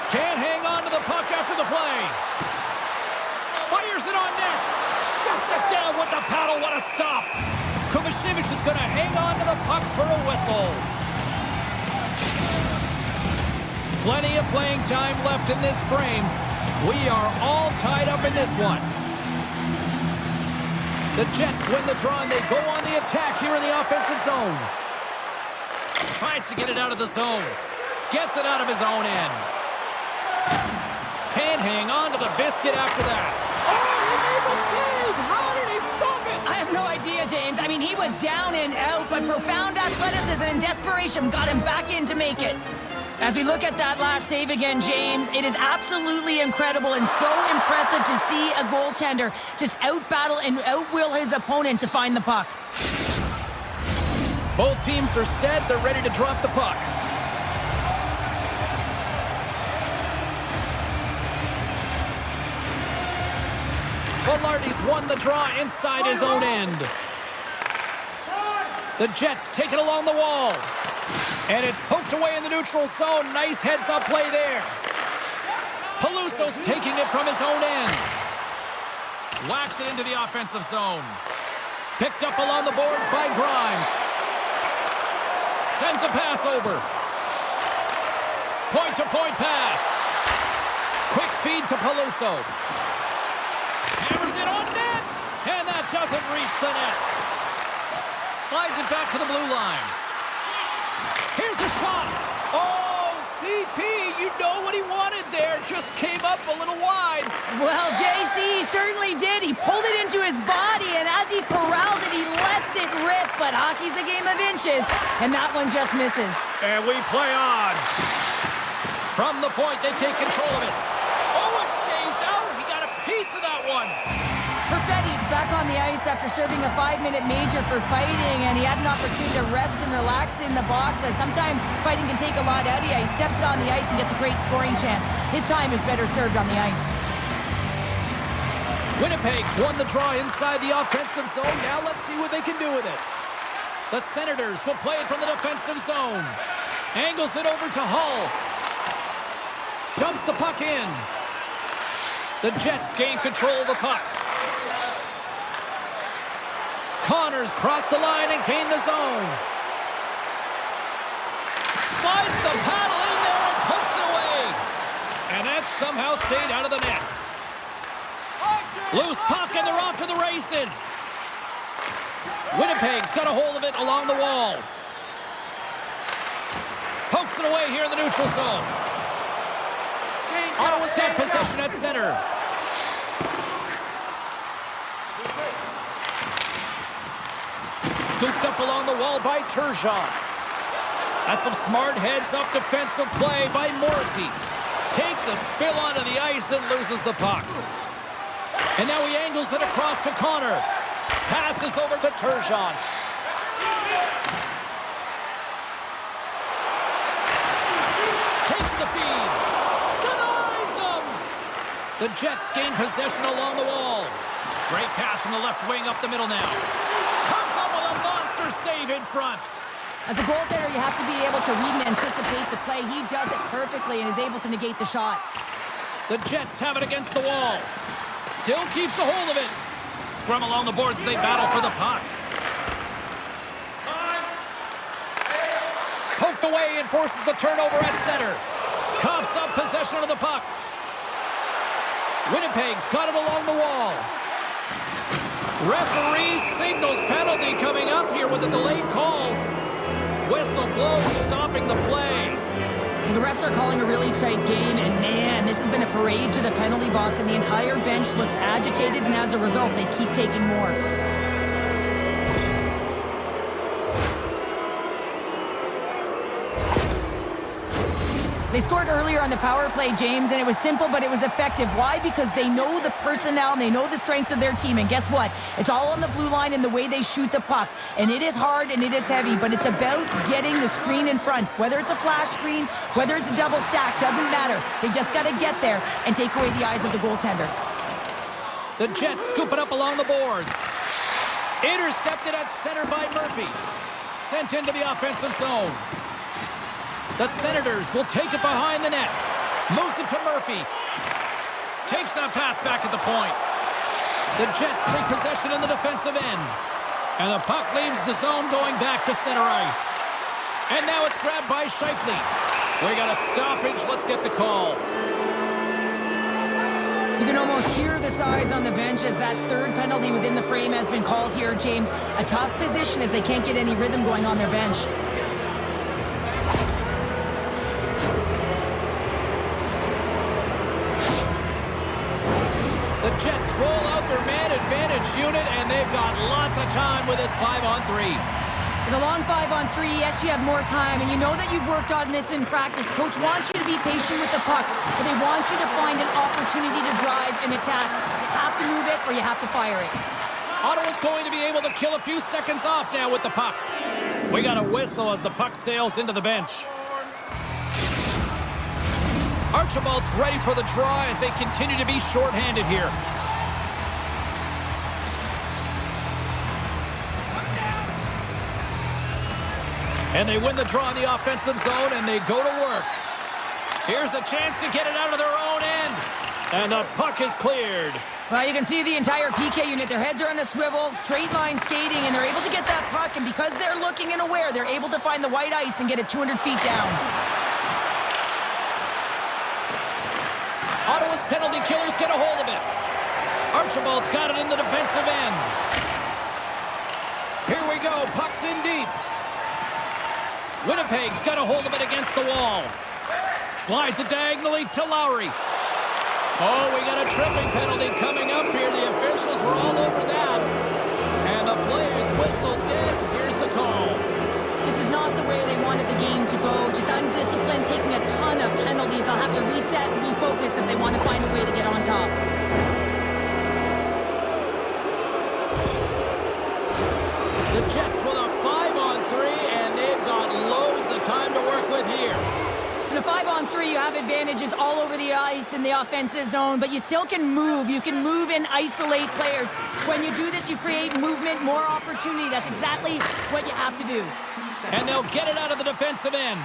Can't hang on to the puck after the play. Fires it on net. Shuts it down with the paddle. What a stop. Kovacevic is going to hang on to the puck for a whistle. Plenty of playing time left in this frame. We are all tied up in this one. The Jets win the draw and they go on the attack here in the offensive zone. Tries to get it out of the zone. Gets it out of his own end. Can't hang on to the biscuit after that.
Oh, he made the save! How did he stop it? I have no idea, James. I mean, he was down and out, but profound athleticism and desperation got him back in to make it. As we look at that last save again, James, it is absolutely incredible and so impressive to see a goaltender just out-battle and out-will his opponent to find the puck.
Both teams are set. They're ready to drop the puck. Velarde's won the draw inside his own end. The Jets take it along the wall. And it's poked away in the neutral zone. Nice heads-up play there. Peluso's taking it from his own end. Whacks it into the offensive zone. Picked up along the boards by Grimes. Sends a pass over. Point-to-point pass. Quick feed to Peluso. Hammers it on net. And that doesn't reach the net. Slides it back to the blue line. Here's a shot. Oh, CP, you know what he wanted there. Just came up a little wide.
Well, JC certainly did. He pulled it into his body, and as he corrals it, he lets it rip. But hockey's a game of inches, and that one just misses.
And we play on. From the point, they take control of it. Oh, it stays out. He got a piece of that one.
Perfetti's back on the ice after serving a 5-minute major for fighting, and he had an opportunity to rest and relax in the box, as sometimes fighting can take a lot out of you. He steps on the ice and gets a great scoring chance. His time is better served on the ice.
Winnipeg's won the draw inside the offensive zone. Now let's see what they can do with it. The Senators will play it from the defensive zone. Angles it over to Hull. Dumps the puck in. The Jets gain control of the puck. Connors crossed the line and gained the zone. Slides the paddle in there and pokes it away. And that somehow stayed out of the net. Loose puck and they're off to the races. Winnipeg's got a hold of it along the wall. Pokes it away here in the neutral zone. Ottawa's got possession at center. Scooped up along the wall by Turgeon. That's some smart heads-up defensive play by Morrissey. Takes a spill onto the ice and loses the puck. And now he angles it across to Connor. Passes over to Turgeon. Takes the feed. Denies him. The Jets gain possession along the wall. Great pass from the left wing up the middle now. Comes up with a monster save in front.
As a goaltender, you have to be able to read and anticipate the play. He does it perfectly and is able to negate the shot.
The Jets have it against the wall. Still keeps a hold of it. Scrum along the boards as they battle for the puck. Poked away and forces the turnover at center. Coughs up possession of the puck. Winnipeg's got it along the wall. Referee signals penalty coming up here with a delayed call. Whistle blows, stopping the play.
The refs are calling a really tight game, and man, this has been a parade to the penalty box, and the entire bench looks agitated, and as a result, they keep taking more. They scored earlier on the power play, James, and it was simple, but it was effective. Why? Because they know the personnel, and they know the strengths of their team, and guess what? It's all on the blue line and the way they shoot the puck, and it is hard and it is heavy, but it's about getting the screen in front. Whether it's a flash screen, whether it's a double stack, doesn't matter. They just got to get there and take away the eyes of the goaltender.
The Jets scoop it up along the boards. Intercepted at center by Murphy. Sent into the offensive zone. The Senators will take it behind the net. Moves it to Murphy. Takes that pass back at the point. The Jets take possession in the defensive end. And the puck leaves the zone going back to center ice. And now it's grabbed by Scheifele. We got a stoppage. Let's get the call.
You can almost hear the sighs on the bench as that third penalty within the frame has been called here, James. A tough position as they can't get any rhythm going on their bench.
The Jets roll out their man advantage unit, and they've got lots of time with this 5-on-3.
With a long 5-on-3, yes, you have more time, and you know that you've worked on this in practice. Coach wants you to be patient with the puck, but they want you to find an opportunity to drive and attack. You have to move it, or you have to fire it.
Ottawa's going to be able to kill a few seconds off now with the puck. We got a whistle as the puck sails into the bench. Archibald's ready for the draw as they continue to be shorthanded here. And they win the draw in the offensive zone, and they go to work. Here's a chance to get it out of their own end. And the puck is cleared.
Well, you can see the entire PK unit. Their heads are on a swivel, straight line skating, and they're able to get that puck. And because they're looking and aware, they're able to find the white ice and get it 200 feet down.
Ottawa's penalty killers get a hold of it. Archibald's got it in the defensive end. Here we go. Puck's in deep. Winnipeg's got a hold of it against the wall. Slides it diagonally to Lowry. Oh, we got a tripping penalty coming up here. The officials were all over that. And the play is whistled dead. Here's the call.
This is not the way they wanted the game to go. Just undisciplined, taking a ton of penalties. They'll have to reset and refocus if they want to find a way to get on top.
The Jets with a 5-on-3, and they've got loads of time to work with here.
In a 5-on-3, you have advantages all over the ice in the offensive zone, but you still can move. You can move and isolate players. When you do this, you create movement, more opportunity. That's exactly what you have to do.
And they'll get it out of the defensive end.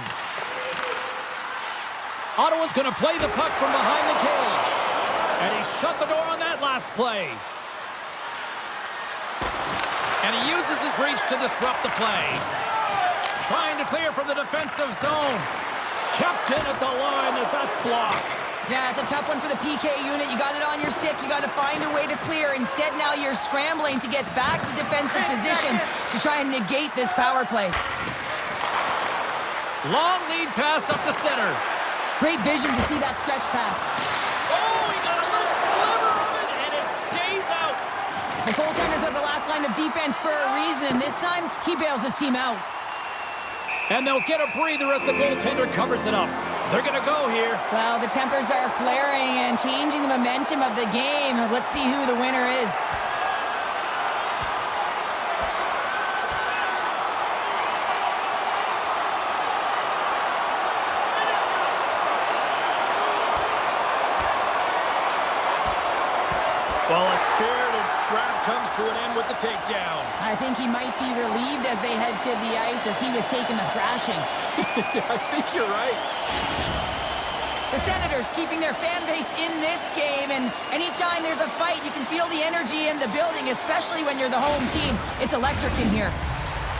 Ottawa's going to play the puck from behind the cage. And he shut the door on that last play. And he uses his reach to disrupt the play. Trying to clear from the defensive zone. Kept in at the line as that's blocked.
Yeah, it's a tough one for the PK unit. You got it on your stick. You got to find a way to clear. Instead, now you're scrambling to get back to defensive position to try and negate this power play.
Long lead pass up the center.
Great vision to see that stretch pass.
Oh, he got a little sliver of it, and it stays out.
The goaltenders are the last line of defense for a reason, and this time, he bails his team out.
And they'll get a breather as the goaltender covers it up. They're going to go here.
Well, the tempers are flaring and changing the momentum of the game. Let's see who the winner is.
Well, a spirited scrap comes to an end with the takedown.
I think he might be relieved as they head to the ice as he was taking the thrashing.
I think you're right.
The Senators keeping their fan base in this game, and anytime there's a fight, you can feel the energy in the building, especially when you're the home team. It's electric in here.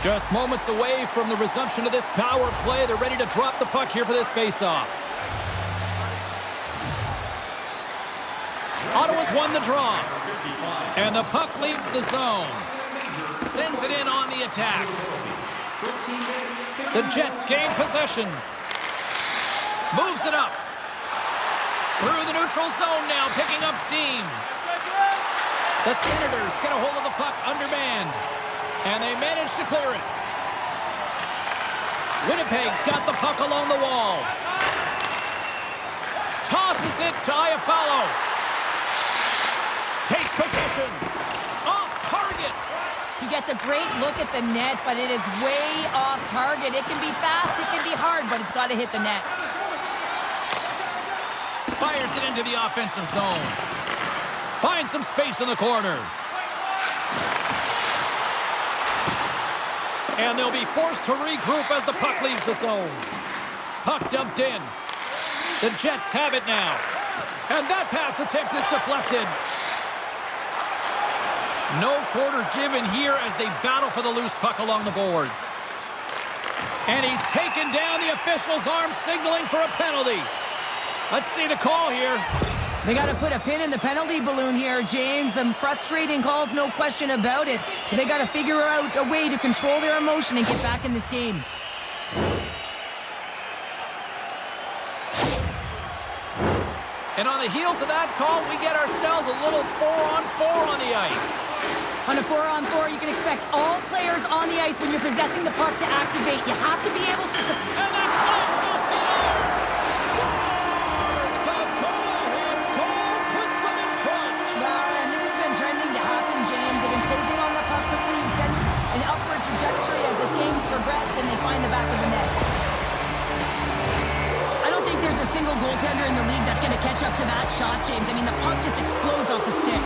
Just moments away from the resumption of this power play. They're ready to drop the puck here for this face-off. Ottawa's won the draw. And the puck leaves the zone. Sends it in on the attack. The Jets gain possession. Moves it up. Through the neutral zone now, picking up steam. The Senators get a hold of the puck undermanned. And they manage to clear it. Winnipeg's got the puck along the wall. Tosses it to Iafallo. Takes possession. Off target.
He gets a great look at the net, but it is way off target. It can be fast, it can be hard, but it's got to hit the net.
Fires it into the offensive zone. Finds some space in the corner. And they'll be forced to regroup as the puck leaves the zone. Puck dumped in. The Jets have it now. And that pass attempt is deflected. No quarter given here as they battle for the loose puck along the boards. And he's taken down. The official's arm signaling for a penalty. Let's see the call here.
They got to put a pin in the penalty balloon here, James. The frustrating calls, no question about it. They got to figure out a way to control their emotion and get back in this game.
And on the heels of that call, we get ourselves a little 4-on-4 on the ice.
On a 4-on-4, you can expect all players on the ice when you're possessing the puck to activate. You have to be able to...
And that climbs off the arm. Scores! The go-ahead goal puts them in front.
And this has been trending to happen, James. They've been closing on the puck quickly, sense an upward trajectory as this game's progressed, and they find the back of the net. I don't think there's a single goaltender in the league that's going to catch up to that shot, James. I mean, the puck just explodes off the stick.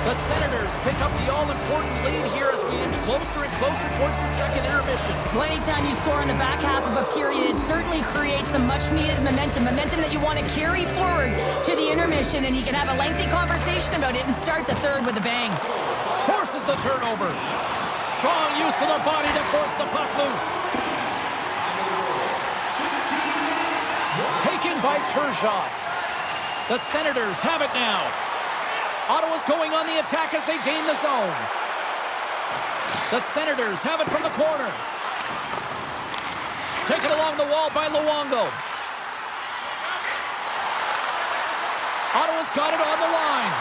The Senators pick up the all-important lead here as we inch closer and closer towards the second intermission.
Well, anytime you score in the back half of a period, it certainly creates some much-needed momentum that you want to carry forward to the intermission, and you can have a lengthy conversation about it and start the third with a bang.
Forces the turnover. Strong use of the body to force the puck loose. Taken by Turgeon. The Senators have it now. Ottawa's going on the attack as they gain the zone. The Senators have it from the corner. Taken along the wall by Luongo. Ottawa's got it on the line.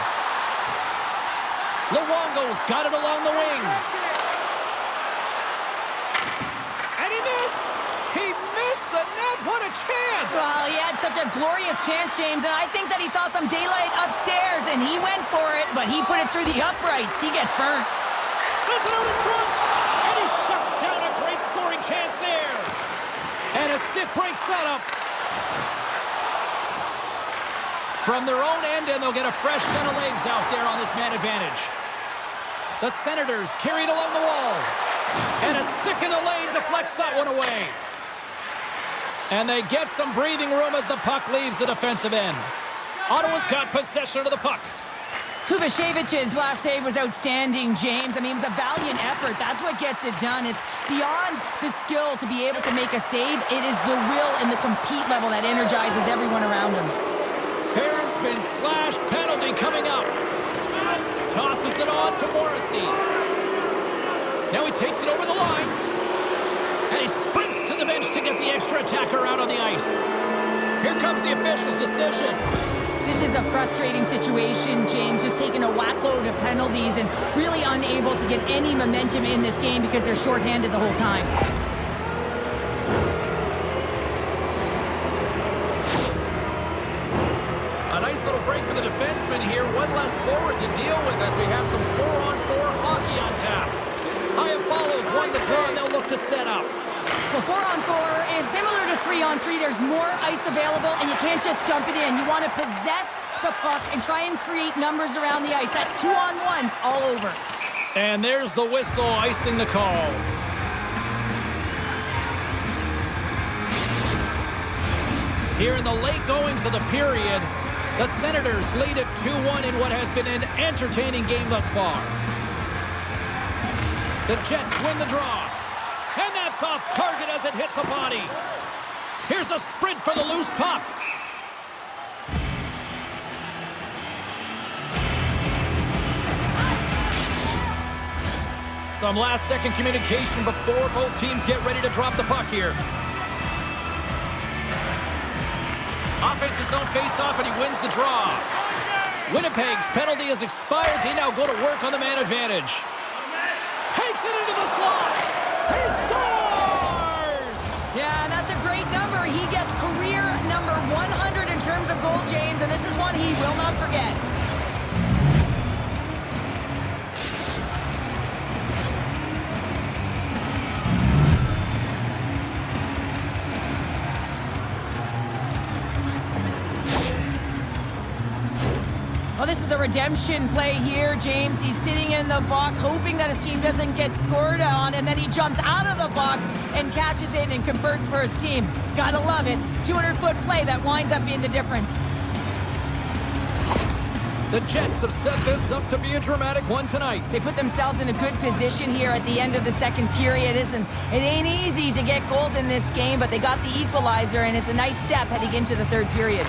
Luongo's got it along the wing. And he missed. He missed the net. What a chance.
Well, he had such a glorious chance, James, and I think that he saw some daylight upstairs, and he went for it, but he put it through the uprights. He gets burnt.
Sends it out in front, and he shuts down a great scoring chance there. And a stick breaks that up. From their own end, and they'll get a fresh set of legs out there on this man advantage. The Senators carried along the wall. And a stick in the lane deflects that one away. And they get some breathing room as the puck leaves the defensive end. Ottawa's got possession of the puck.
S.O.A.C.J's last save was outstanding, James. I mean, it was a valiant effort. That's what gets it done. It's beyond the skill to be able to make a save. It is the will and the compete level that energizes everyone around him.
Perrin's been slashed. Penalty coming up. Tosses it on to Morrissey. Now he takes it over the line. And he sprints to the bench to get the extra attacker out on the ice. Here comes the official's decision.
This is a frustrating situation, James, just taking a whack-load of penalties and really unable to get any momentum in this game because they're shorthanded the whole time.
A nice little break for the defenseman here. One less forward to deal with as we have some 4-on-4 hockey on tap. High follows, won the draw, and they'll look to set up.
Well, 4-on-4 is similar to 3-on-3. There's more ice available, and you can't just dump it in. You want to possess the puck and try and create numbers around the ice. That's 2-on-1s all over.
And there's the whistle icing the call. Here in the late goings of the period, the Senators lead it 2-1 in what has been an entertaining game thus far. The Jets win the draw. And that's off target as it hits a body. Here's a sprint for the loose puck. Some last-second communication before both teams get ready to drop the puck here. Offense's own face-off, and he wins the draw. Winnipeg's penalty has expired. They now go to work on the man advantage. Takes it into the slot. He scores!
Yeah, that's a great number. He gets career number 100 in terms of goal, James, and this is one he will not forget. Well, this is a redemption play here, James. He's sitting in the box, hoping that his team doesn't get scored on, and then he jumps out of the box and cashes in and converts for his team. Gotta love it. 200-foot play that winds up being the difference.
The Jets have set this up to be a dramatic one tonight.
They put themselves in a good position here at the end of the second period. It ain't easy to get goals in this game, but they got the equalizer, and it's a nice step heading into the third period.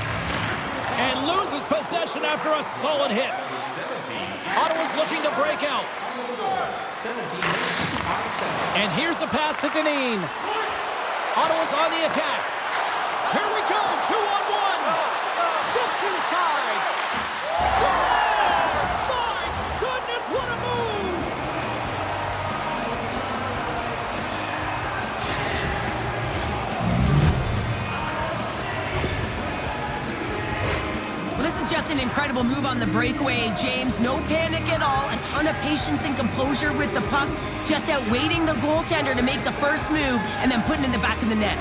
And loses possession after a solid hit. Ottawa's looking to break out. And here's a pass to Dineen. Ottawa's on the attack. Here we go, 2-on-1. Steps inside. Scores! My goodness, what a move!
Well, this is just an incredible move on the breakaway, James. No panic at all. A ton of patience and composure with the puck. Just outwaiting the goaltender to make the first move and then putting it in the back of the net.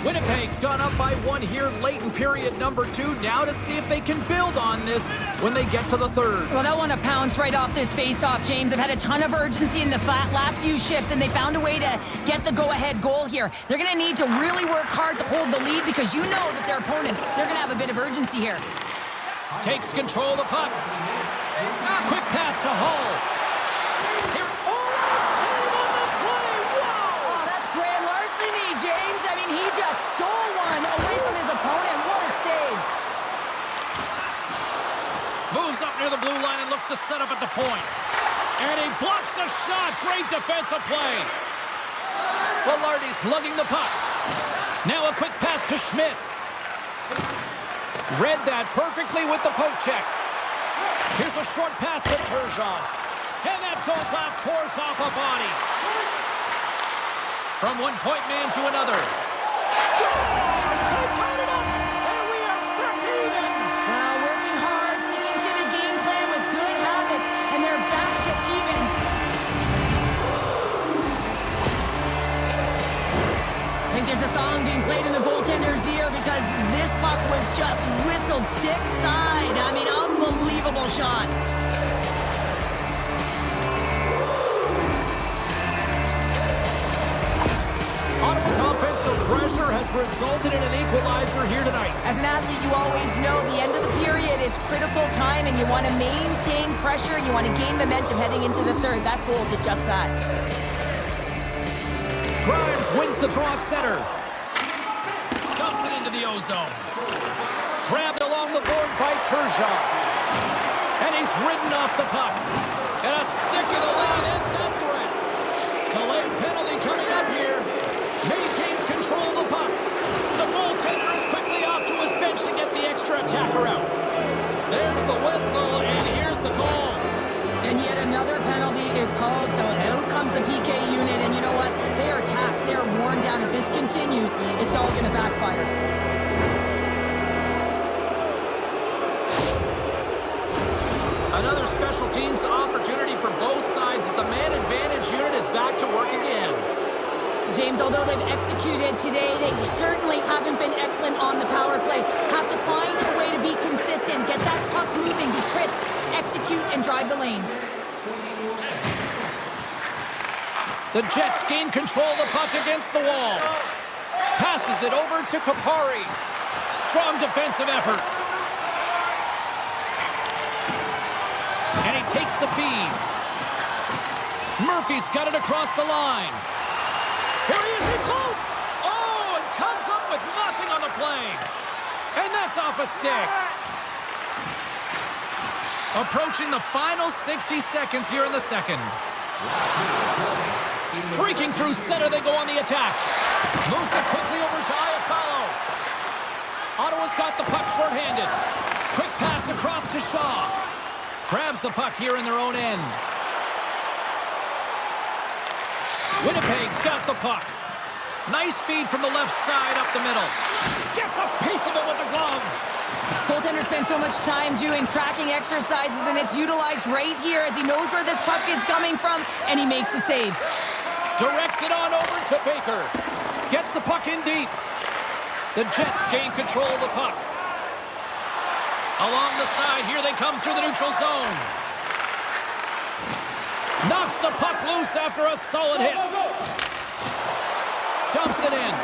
Winnipeg's gone up by 1 here late in period number 2. Now to see if they can build on this when they get to the third.
Well, they'll want to pounce right off this face-off, James. They've had a ton of urgency in the last few shifts, and they found a way to get the go-ahead goal here. They're going to need to really work hard to hold the lead because you know that their opponent, they're going to have a bit of urgency here.
Takes control of the puck. Quick pass to Hull. Here, save on the play. Wow!
Oh, that's grand larceny, James. I mean, he just stole one away from his opponent. What a save.
Moves up near the blue line and looks to set up at the point. And he blocks the shot. Great defensive play. Velarde's lugging the puck. Now a quick pass to Schmidt. Read that perfectly with the poke check. Here's a short pass to Turgeon. And that goes off course off a body. From one point man to another. Scores! They tie it up! And we are back even!
Well, working hard, sticking to the game plan with good habits, and they're back to evens. I think there's a song being played in the goaltender's ear because this puck was just whistled stick side. I mean, unbelievable shot.
Ottawa's offensive pressure has resulted in an equalizer here tonight.
As an athlete, you always know the end of the period is critical time, and you want to maintain pressure, and you want to gain momentum heading into the third. That goal did just that.
Grimes wins the draw at center. Dumps it into the O-zone. Grabbed along the board by Turgeon. And he's ridden off the puck. And a stick in the lane ends that threat. Delayed penalty coming up here. Maintains control of the puck. The goaltender is quickly off to his bench to get the extra attacker out. There's the whistle, and here's the call.
And yet another penalty is called, so out comes the PK unit, and you know what? They are taxed, they are worn down. If this continues, it's all going to backfire.
Another special teams opportunity for both sides as the man advantage unit is back to work again.
James, although they've executed today, they certainly haven't been excellent on the power play. Have to find a way to be consistent, get that puck moving, be crisp, execute, and drive the lanes.
The Jets gain control of the puck against the wall. Passes it over to Kapari. Strong defensive effort. And he takes the feed. Murphy's got it across the line. Here he is, he's close. Oh, and comes up with nothing on the play. And that's off a stick. Approaching the final 60 seconds here in the second. Streaking through center, they go on the attack. Moves it quickly over to Iafallo. Ottawa's got the puck shorthanded. Quick pass across to Shaw. Grabs the puck here in their own end. Winnipeg's got the puck. Nice feed from the left side up the middle. Gets a piece of it with the glove.
Goaltender spends so much time doing tracking exercises, and it's utilized right here as he knows where this puck is coming from, and he makes the save.
Directs it on over to Baker. Gets the puck in deep. The Jets gain control of the puck. Along the side, here they come through the neutral zone. Knocks the puck loose after a solid hit. Dumps it in.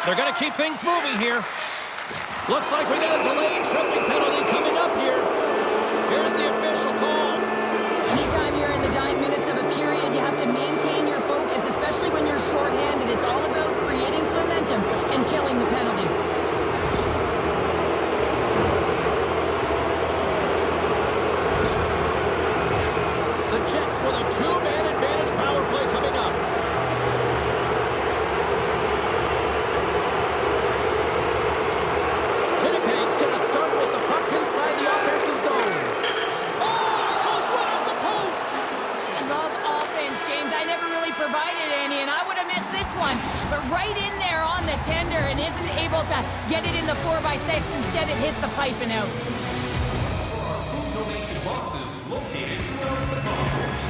They're going to keep things moving here. Looks like we got a delayed tripping penalty coming up here. Here's the official call.
Anytime you're in the dying minutes of a period, you have to maintain your focus, especially when you're shorthanded. It's all about creating some momentum and killing the penalty.
The Jets with a two-man advantage power play coming up. Winnipeg's going to start with the puck inside the offensive zone. Oh, it goes right up the post.
I love offense, James. I never really provided any, and I would have missed this one. But right in there on the tender and isn't able to get it in the 4x6. Instead, it hits the pipe and out.
Donation boxes located throughout the concourse.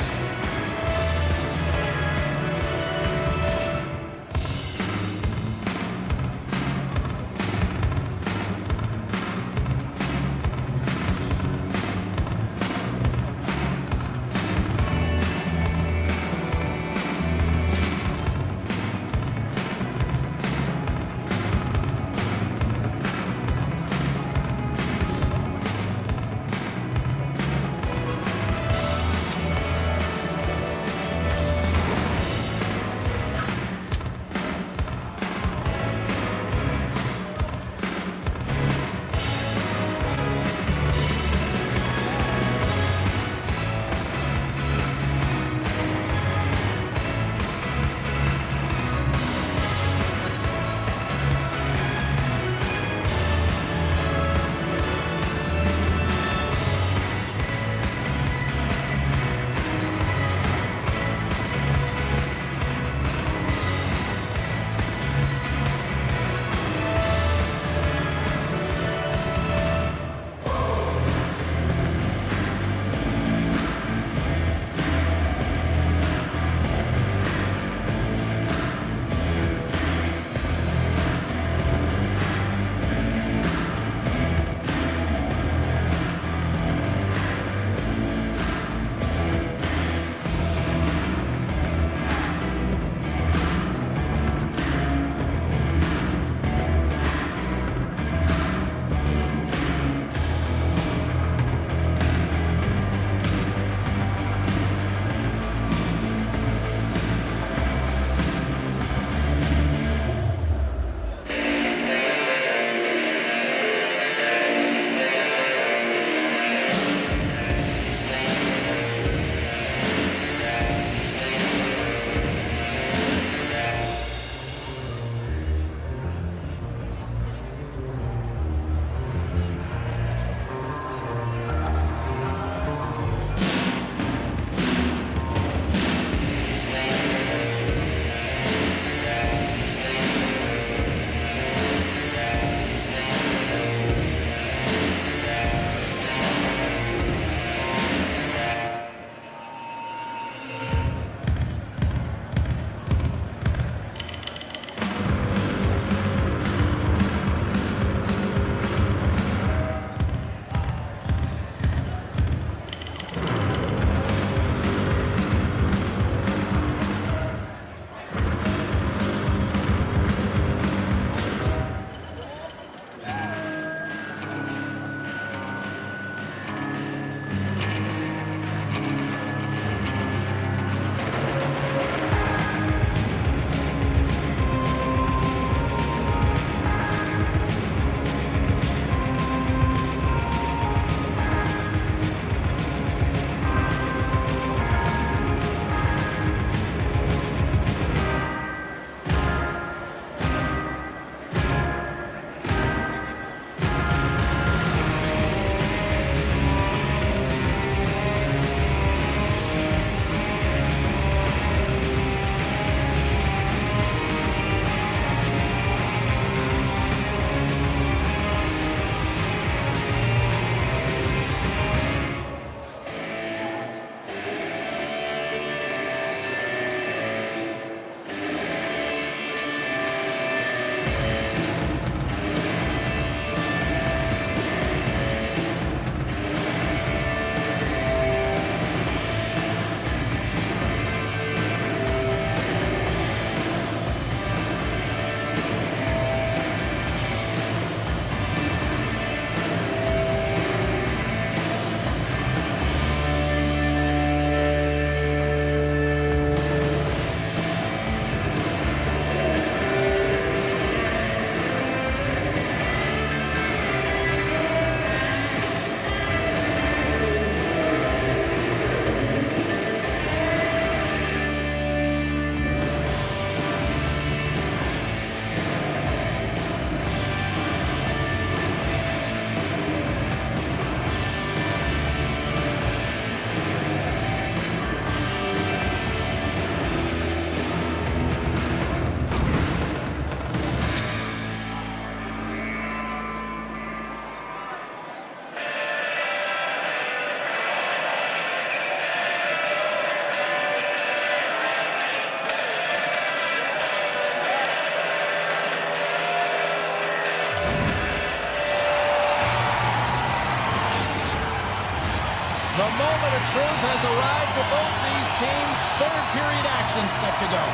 moment of truth has arrived for both these teams. Third period action set to go.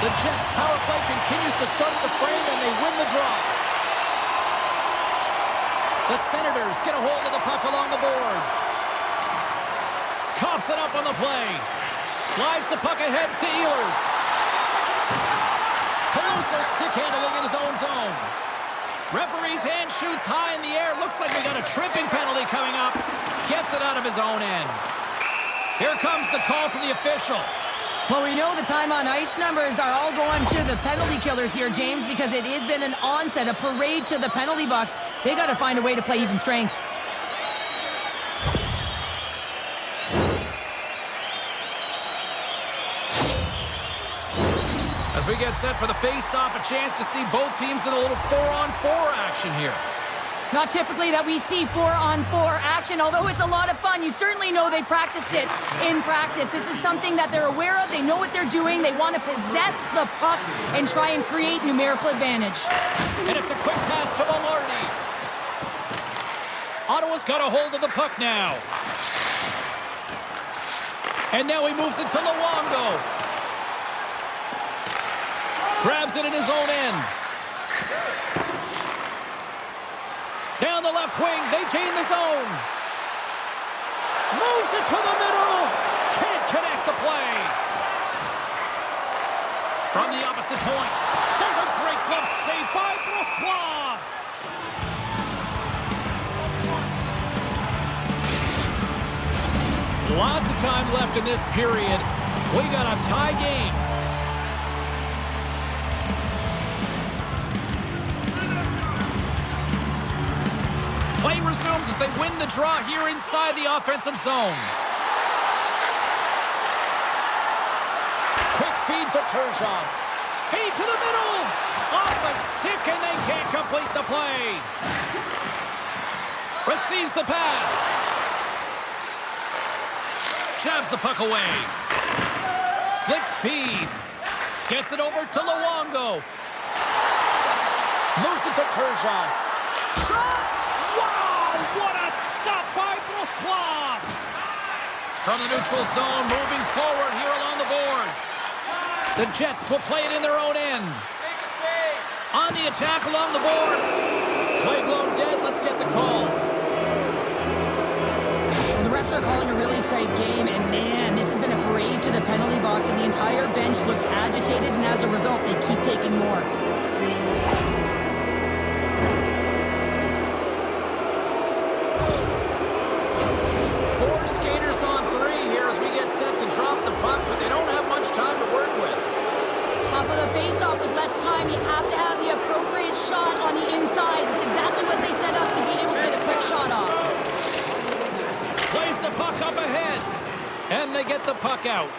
The Jets' power play continues to start the frame, and they win the draw. The Senators get a hold of the puck along the boards. Coughs it up on the play. Slides the puck ahead to Ehlers. Caluso stick handling in his own zone. Referee's hand shoots high in the air. Looks like we got a tripping penalty coming up. Gets it out of his own end. Here comes the call from the official.
Well, we know the time on ice numbers are all going to the penalty killers here, James, because it has been an onset, a parade to the penalty box. They got to find a way to play even strength.
As we get set for the face-off, a chance to see both teams in a little 4-on-4 action here.
Not typically that we see 4-on-4 action, although it's a lot of fun. You certainly know they practice it in practice. This is something that they're aware of. They know what they're doing. They want to possess the puck and try and create numerical advantage.
And it's a quick pass to Mallardi. Ottawa's got a hold of the puck now. And now he moves it to Luongo. Grabs it in his own end. Down the left wing, they gain the zone. Moves it to the middle. Can't connect the play. From the opposite point, there's a great glove save by Brossoit. Lots of time left in this period. We got a tie game. Play resumes as they win the draw here inside the offensive zone. Quick feed to Turgeon. Feed to the middle. Off a stick, and they can't complete the play. Receives the pass. Jabs the puck away. Slick feed. Gets it over to Luongo. Moves it to Turgeon. Shot! Wow! What a stop by Brossoit! From the neutral zone, moving forward here along the boards. The Jets will play it in their own end. On the attack along the boards. Play blown dead. Let's get the call.
Well, the refs are calling a really tight game, and man, this has been a parade to the penalty box, and the entire bench looks agitated, and as a result, they keep taking more.
On three here as we get set to drop the puck, but they don't have much time to work with.
Off of the face-off with less time, you have to have the appropriate shot on the inside. It's exactly what they set up to be able to get a quick shot off.
Plays the puck up ahead, and they get the puck out.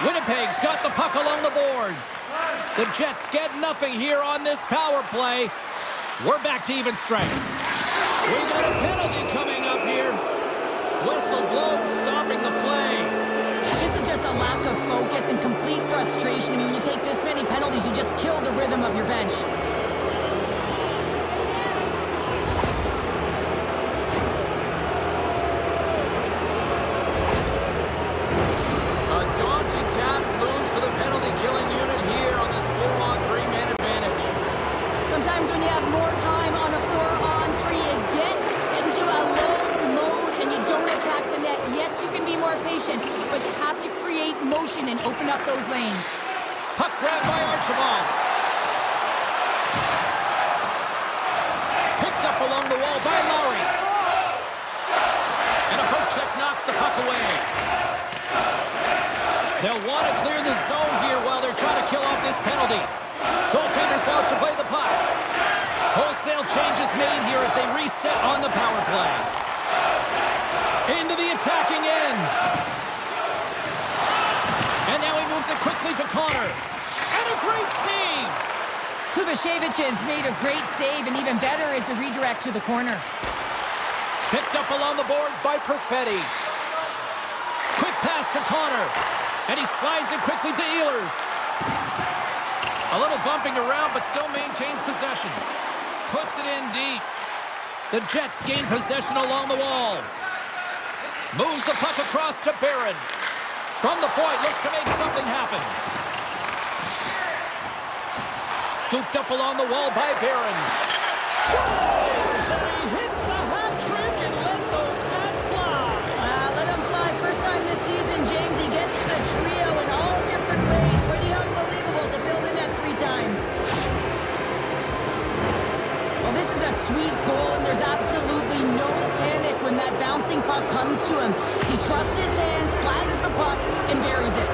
Winnipeg's got the puck along the boards. The Jets get nothing here on this power play. We're back to even strength. We got a penalty coming up here. Whistle blown, stopping the play.
This is just a lack of focus and complete frustration. I mean, when you take this many penalties, you just kill the rhythm of your bench.
A daunting task looms for the penalty-killing unit here on this 4-on-3 man advantage.
Sometimes when you have more time on a 4-on-3, you get into a load mode and you don't attack the net. Yes, you can be more patient, but you have to create motion and open up those lanes.
Puck grab by Archibald. Picked up along the wall by Lowry. And a poke check knocks the puck away. They'll want to clear the zone here while they're trying to kill off this penalty. Goaltender's out to play the puck. Wholesale changes made here as they reset on the power play. Into the attacking end. And now he moves it quickly to Connor. And a great save.
S.O.A.C.J.V has made a great save, and even better is the redirect to the corner.
Picked up along the boards by Perfetti. Quick pass to Connor. And he slides it quickly to Ehlers. A little bumping around, but still maintains possession. Puts it in deep. The Jets gain possession along the wall. Moves the puck across to Barron. From the point, looks to make something happen. Scooped up along the wall by Barron. Scores! And he hits the hat trick and let those hats fly.
Let him fly. First time this season, James, he gets the trio in all different ways. Pretty unbelievable to fill the net 3 times. Well, this is a sweet goal, and there's absolutely no panic when that bouncing puck comes to him. He trusts his hands, flattens the puck, and buries it.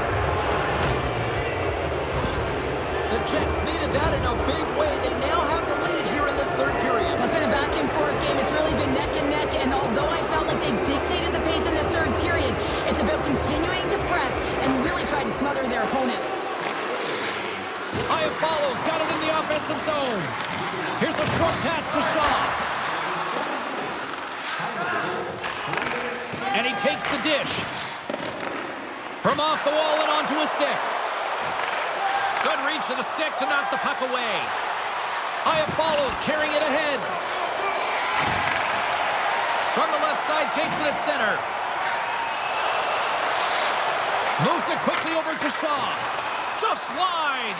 The Jets needed that in a big way. They now have the lead here in this third period.
It's been a back-and-forth game. It's really been neck and neck, and although I felt like they dictated the pace in this third period, it's about continuing to press and really try to smother their opponent.
High follows, got it in the offensive zone. Here's a short pass to Shaw. And he takes the dish. From off the wall and onto his stick. Good reach to the stick to knock the puck away. High follows, carrying it ahead. From the left side, takes it at center. Moves it quickly over to Shaw. Just wide.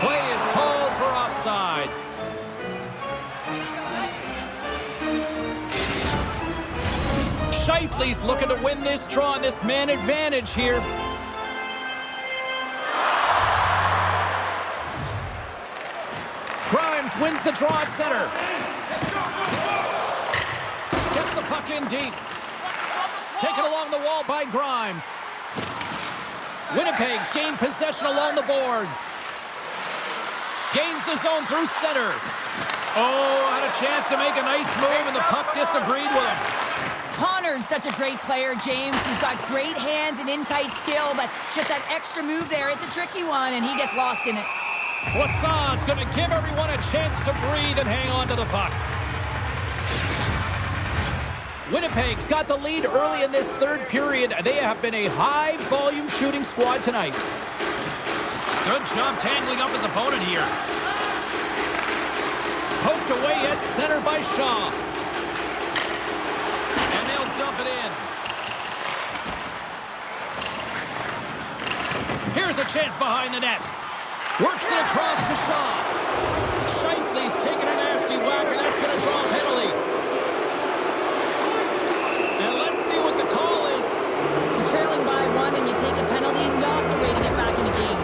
Play is called for offside. S.O.A.C.J's looking to win this draw on this man advantage here. Grimes wins the draw at center. Gets the puck in deep. Taken along the wall by Grimes. Winnipeg's gained possession along the boards. Gains the zone through center. Oh, had a chance to make a nice move, and the puck disagreed with him.
Connor's such a great player, James. He's got great hands and in-tight skill, but just that extra move there, it's a tricky one, and he gets lost in it.
Saison's going to give everyone a chance to breathe and hang on to the puck. Winnipeg's got the lead early in this third period. They have been a high-volume shooting squad tonight. Good job tangling up his opponent here. Poked away at center by Shaw. And they'll dump it in. Here's a chance behind the net. Works it across to Shaw. S.O.A.C.J's taking a nasty whack, and that's going to draw a penalty. And let's see what the call is.
You're trailing by 1 and you take a penalty, not the way to get back in the game.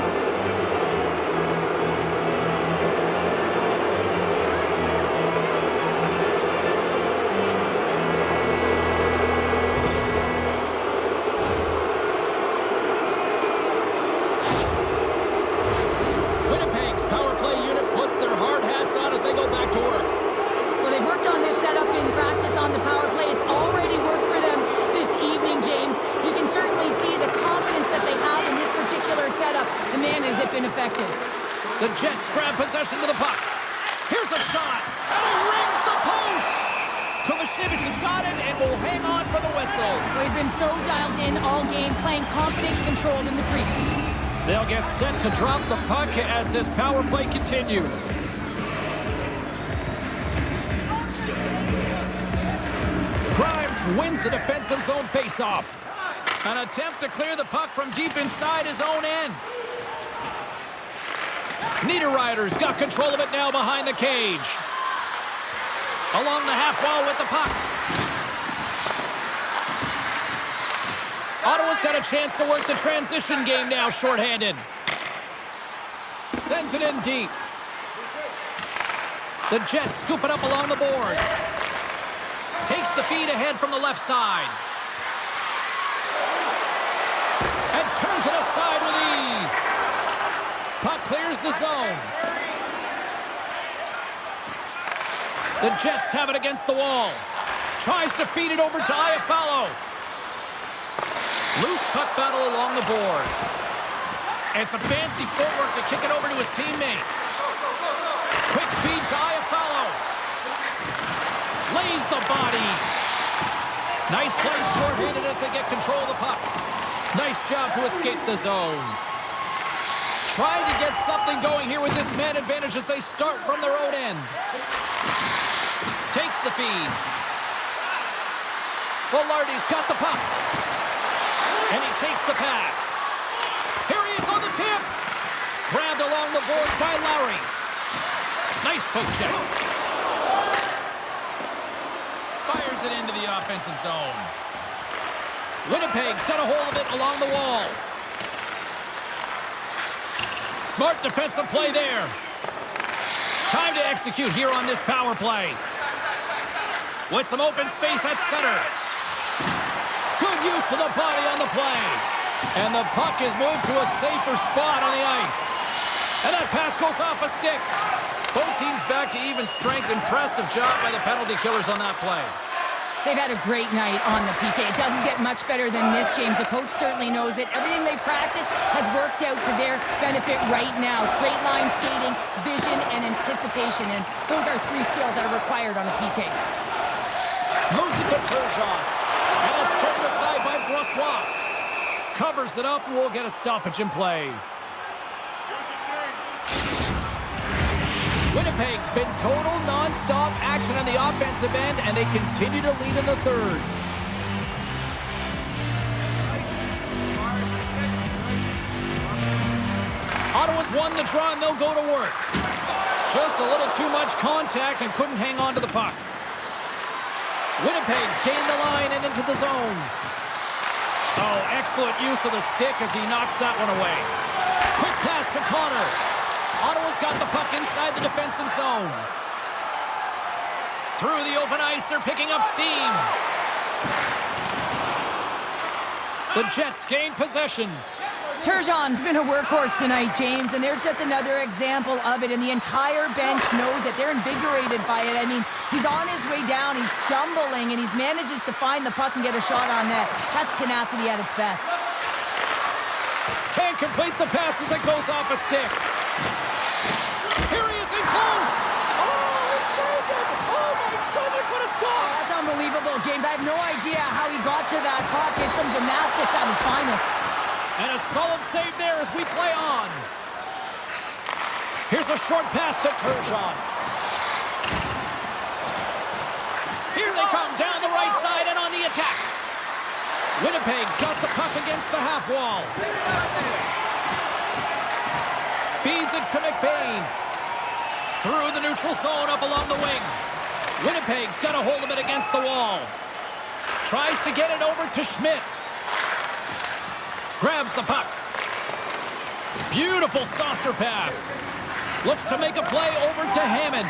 Winnipeg's power play unit puts their hard hats on as they go back to work.
Well, they've worked on this setup in practice on the power play. It's already worked for them this evening, James. You can certainly see the confidence that they have in this particular setup. The man has been effective.
The Jets grab possession of the puck. Here's a shot, and he rings the post. Kovacevic has got it and will hang on for the whistle.
Well, he's been so dialed in all game, playing confident, controlled in the crease.
They'll get set to drop the puck as this power play continues. Grimes wins the defensive zone faceoff. An attempt to clear the puck from deep inside his own end. Niederreiter's got control of it now behind the cage. Along the half wall with the puck. Ottawa's got a chance to work the transition game now, shorthanded. Sends it in deep. The Jets scoop it up along the boards. Takes the feed ahead from the left side. And turns it aside with ease. Puck clears the zone. The Jets have it against the wall. Tries to feed it over to Iafallo. Loose puck battle along the boards. And some fancy footwork to kick it over to his teammate. Quick feed to Iafallo. Lays the body. Nice play short-handed as they get control of the puck. Nice job to escape the zone. Trying to get something going here with this man advantage as they start from their own end. Takes the feed. Velarde's got the puck. And he takes the pass. Here he is on the tip. Grabbed along the board by Lowry. Nice poke check. Fires it into the offensive zone. Winnipeg's got a hold of it along the wall. Smart defensive play there. Time to execute here on this power play. With some open space at center. Good use of the body on the play. And the puck is moved to a safer spot on the ice. And that pass goes off a stick. Both teams back to even strength. Impressive job by the penalty killers on that play.
They've had a great night on the PK. It doesn't get much better than this, James. The coach certainly knows it. Everything they practice has worked out to their benefit right now. Straight line skating, vision, and anticipation. And those are three skills that are required on a PK.
Moves it to Turgeon. And it's turned aside by Brossois. Covers it up, and we'll get a stoppage in play. Winnipeg's been total non-stop action on the offensive end, and they continue to lead in the third. Ottawa's won the draw, and they'll go to work. Just a little too much contact and couldn't hang on to the puck. Winnipeg's gained the line and into the zone. Oh, excellent use of the stick as he knocks that one away. Quick pass to Connor. Ottawa's got the puck inside the defensive zone. Through the open ice, they're picking up steam. The Jets gain possession.
Turgeon's been a workhorse tonight, James, and there's just another example of it, and the entire bench knows that they're invigorated by it. I mean, he's on his way down, he's stumbling, and he manages to find the puck and get a shot on net. That's tenacity at its best.
Can't complete the pass as it goes off a stick. Here he is in close. Oh, he saved it. Oh, my goodness, what a stop.
That's unbelievable, James. I have no idea how he got to that puck. It's some gymnastics at its finest.
And a solid save there as we play on. Here's a short pass to Turgeon. Here they come down the right side and on the attack. Winnipeg's got the puck against the half wall. Feeds it to McBain. Through the neutral zone up along the wing. Winnipeg's got a hold of it against the wall. Tries to get it over to Schmidt. Grabs the puck. Beautiful saucer pass. Looks to make a play over to Hammond.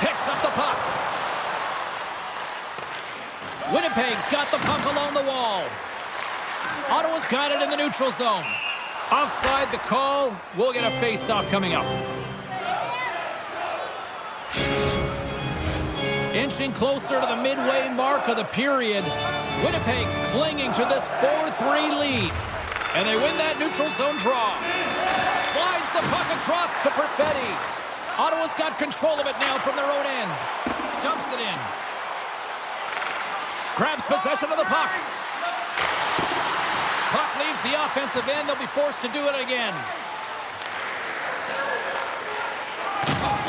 Picks up the puck. Winnipeg's got the puck along the wall. Ottawa's got it in the neutral zone. Offside the call. We'll get a face-off coming up. Inching closer to the midway mark of the period. Winnipeg's clinging to this 4-3 lead. And they win that neutral zone draw. Slides the puck across to Perfetti. Ottawa's got control of it now from their own end. Dumps it in. Grabs possession of the puck. Puck leaves the offensive end. They'll be forced to do it again.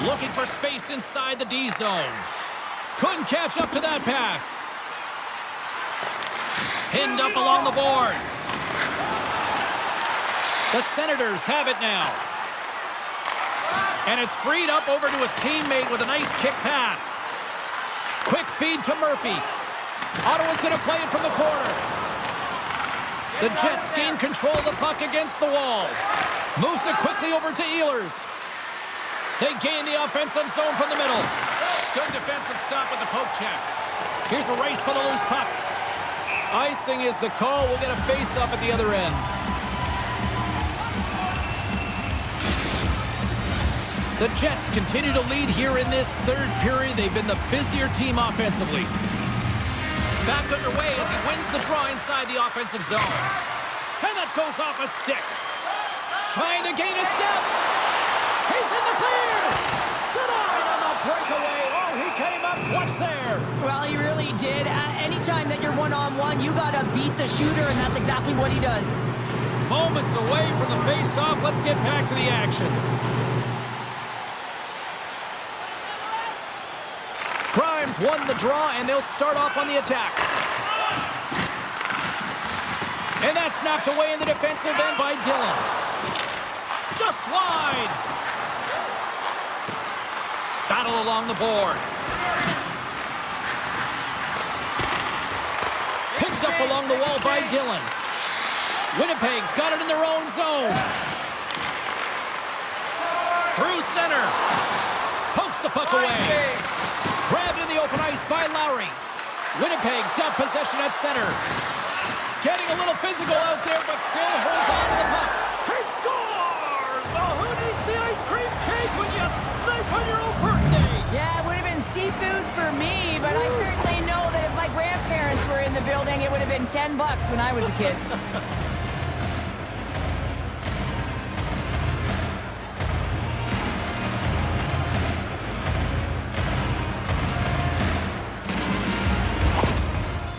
Looking for space inside the D zone. Couldn't catch up to that pass. Pinned up along the boards. The Senators have it now. And it's freed up over to his teammate with a nice kick pass. Quick feed to Murphy. Ottawa's going to play it from the corner. The Jets gain control of the puck against the wall. Moves it quickly over to Ehlers. They gain the offensive zone from the middle. Good defensive stop with the poke check. Here's a race for the loose puck. Icing is the call. We'll get a face-up at the other end. The Jets continue to lead here in this third period. They've been the busier team offensively. Back underway as he wins the draw inside the offensive zone. And that goes off a stick. Trying to gain a step. He's in the clear. Denied on the breakaway. Oh, he came up clutch there.
Well, he really did. Anytime that you're one-on-one, you got to beat the shooter, and that's exactly what he does.
Moments away from the face-off. Let's get back to the action. Anaheim's won the draw, and they'll start off on the attack. And that's snapped away in the defensive end by Dillon. Just wide. Battle along the boards. Picked up along the wall by Dillon. Winnipeg's got it in their own zone. Through center. Pokes the puck away. Grabbed in the open ice by Lowry. Winnipeg's got possession at center. Getting a little physical out there, but still holds on to the puck. He scores! Well, who needs the ice cream cake when you snipe on your own birthday?
Yeah, it would have been seafood for me, but I certainly know that if my grandparents were in the building, it would have been $10 when I was a kid.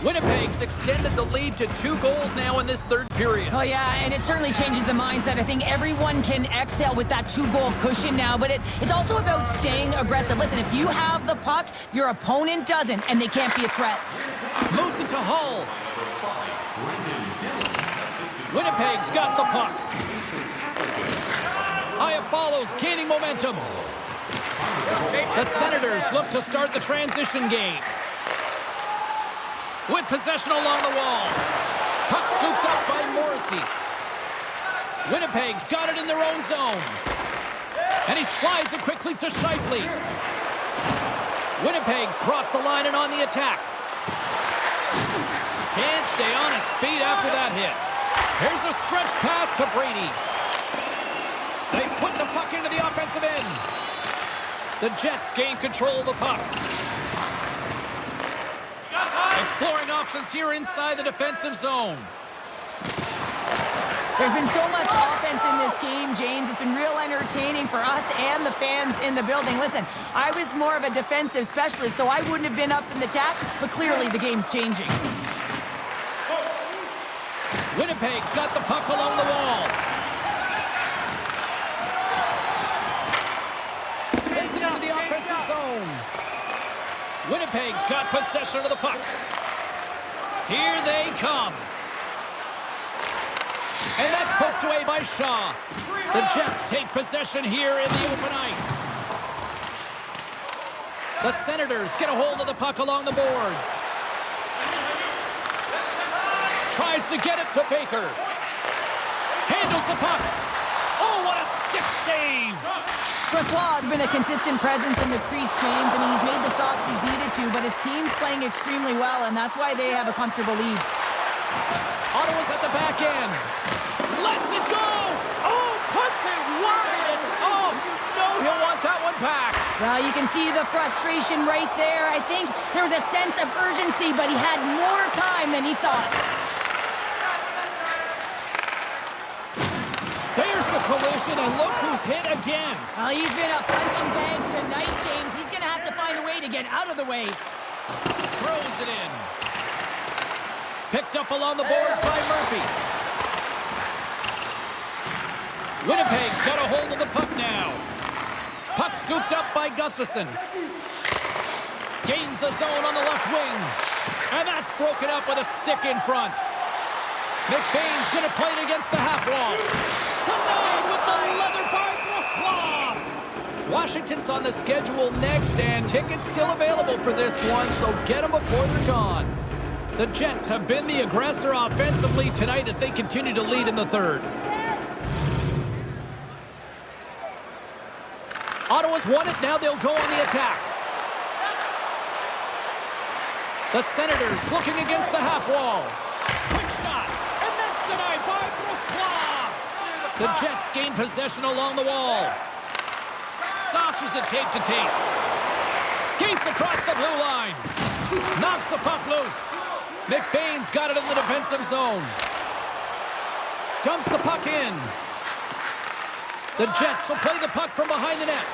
Winnipeg's extended the lead to 2 goals now in this third period.
Oh, yeah, and it certainly changes the mindset. I think everyone can exhale with that 2-goal cushion now, but it's also about staying aggressive. Listen, if you have the puck, your opponent doesn't, and they can't be a threat.
Moves it to Hull. Winnipeg's got the puck. Haya follows, gaining momentum. The Senators look to start the transition game. With possession along the wall. Puck scooped up by Morrissey. Winnipeg's got it in their own zone. And he slides it quickly to Scheifele. Winnipeg's crossed the line and on the attack. Can't stay on his feet after that hit. Here's a stretch pass to Brady. They put the puck into the offensive end. The Jets gain control of the puck. Exploring options here inside the defensive zone.
There's been so much offense in this game, James. It's been real entertaining for us and the fans in the building. Listen, I was more of a defensive specialist, so I wouldn't have been up in the attack, but clearly the game's changing.
Winnipeg's got the puck along the wall. Sends it into the offensive zone. Winnipeg's got possession of the puck. Here they come. And that's poked away by Shaw. The Jets take possession here in the open ice. The Senators get a hold of the puck along the boards. Tries to get it to Baker. Handles the puck. Oh, what a stick save!
Brossoit has been a consistent presence in the crease, James. I mean, he's made the stops he's needed to, but his team's playing extremely well, and that's why they have a comfortable lead.
Ottawa's at the back end. Lets it go! Oh, puts it wide! Oh, you know he'll want that one back.
Well, you can see the frustration right there. I think there was a sense of urgency, but he had more time than he thought.
There's the collision, and look who's hit again.
Well, he's been a punching bag tonight, James. He's going to have to find a way to get out of the way.
Throws it in. Picked up along the boards by Murphy. Winnipeg's got a hold of the puck now. Puck scooped up by Gustafsson. Gains the zone on the left wing. And that's broken up with a stick in front. McBain's going to play it against the half wall. Denied with the leather by Brossoit. Washington's on the schedule next, and tickets still available for this one, so get them before they're gone. The Jets have been the aggressor offensively tonight as they continue to lead in the third. Ottawa's won it, now they'll go on the attack. The Senators looking against the half wall. Quick shot, and that's denied by Brossoit. The Jets gain possession along the wall. Saucers it tape to tape. Skates across the blue line. Knocks the puck loose. McBain's got it in the defensive zone. Dumps the puck in. The Jets will play the puck from behind the net.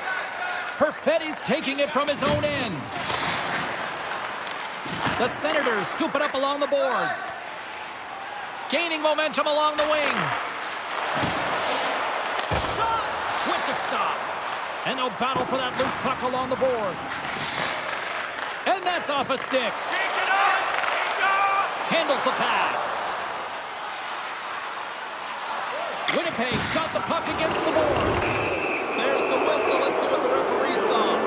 Perfetti's taking it from his own end. The Senators scoop it up along the boards. Gaining momentum along the wing. Shot with the stop. And they'll battle for that loose puck along the boards. And that's off a stick. Handles the pass. Winnipeg's got the puck against the boards. There's the whistle. Let's see what the referee saw.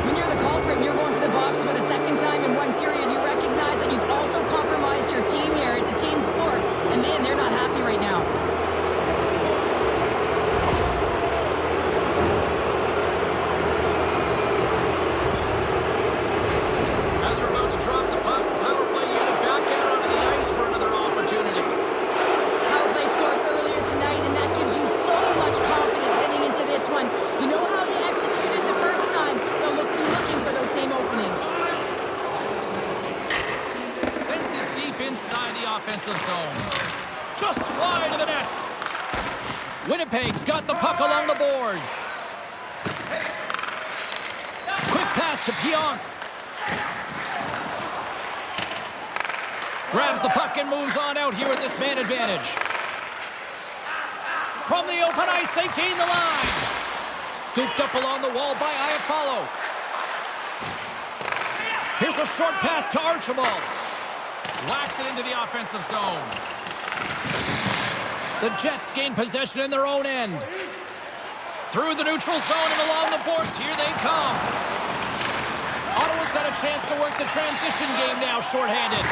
When you're the culprit and you're going to the box for the second time in one period, you recognize that you've also compromised your team here. It's a team sport, and man, they're not happy right now.
As we're about to drop the puck, the power play unit back out onto the ice for another opportunity.
Power play scored earlier tonight, and that gives you so much confidence heading into this one. You know how you executed the first time. They'll be looking for those same openings.
Sends it deep inside the offensive zone. Just wide of the net. Winnipeg's got the puck along the boards. Quick pass to Pionk. Grabs the puck and moves on out here with this man advantage. From the open ice, they gain the line. Scooped up along the wall by Iafallo. Here's a short pass to Archibald. Whacks it into the offensive zone. The Jets gain possession in their own end. Through the neutral zone and along the boards, here they come. Ottawa's got a chance to work the transition game now, shorthanded.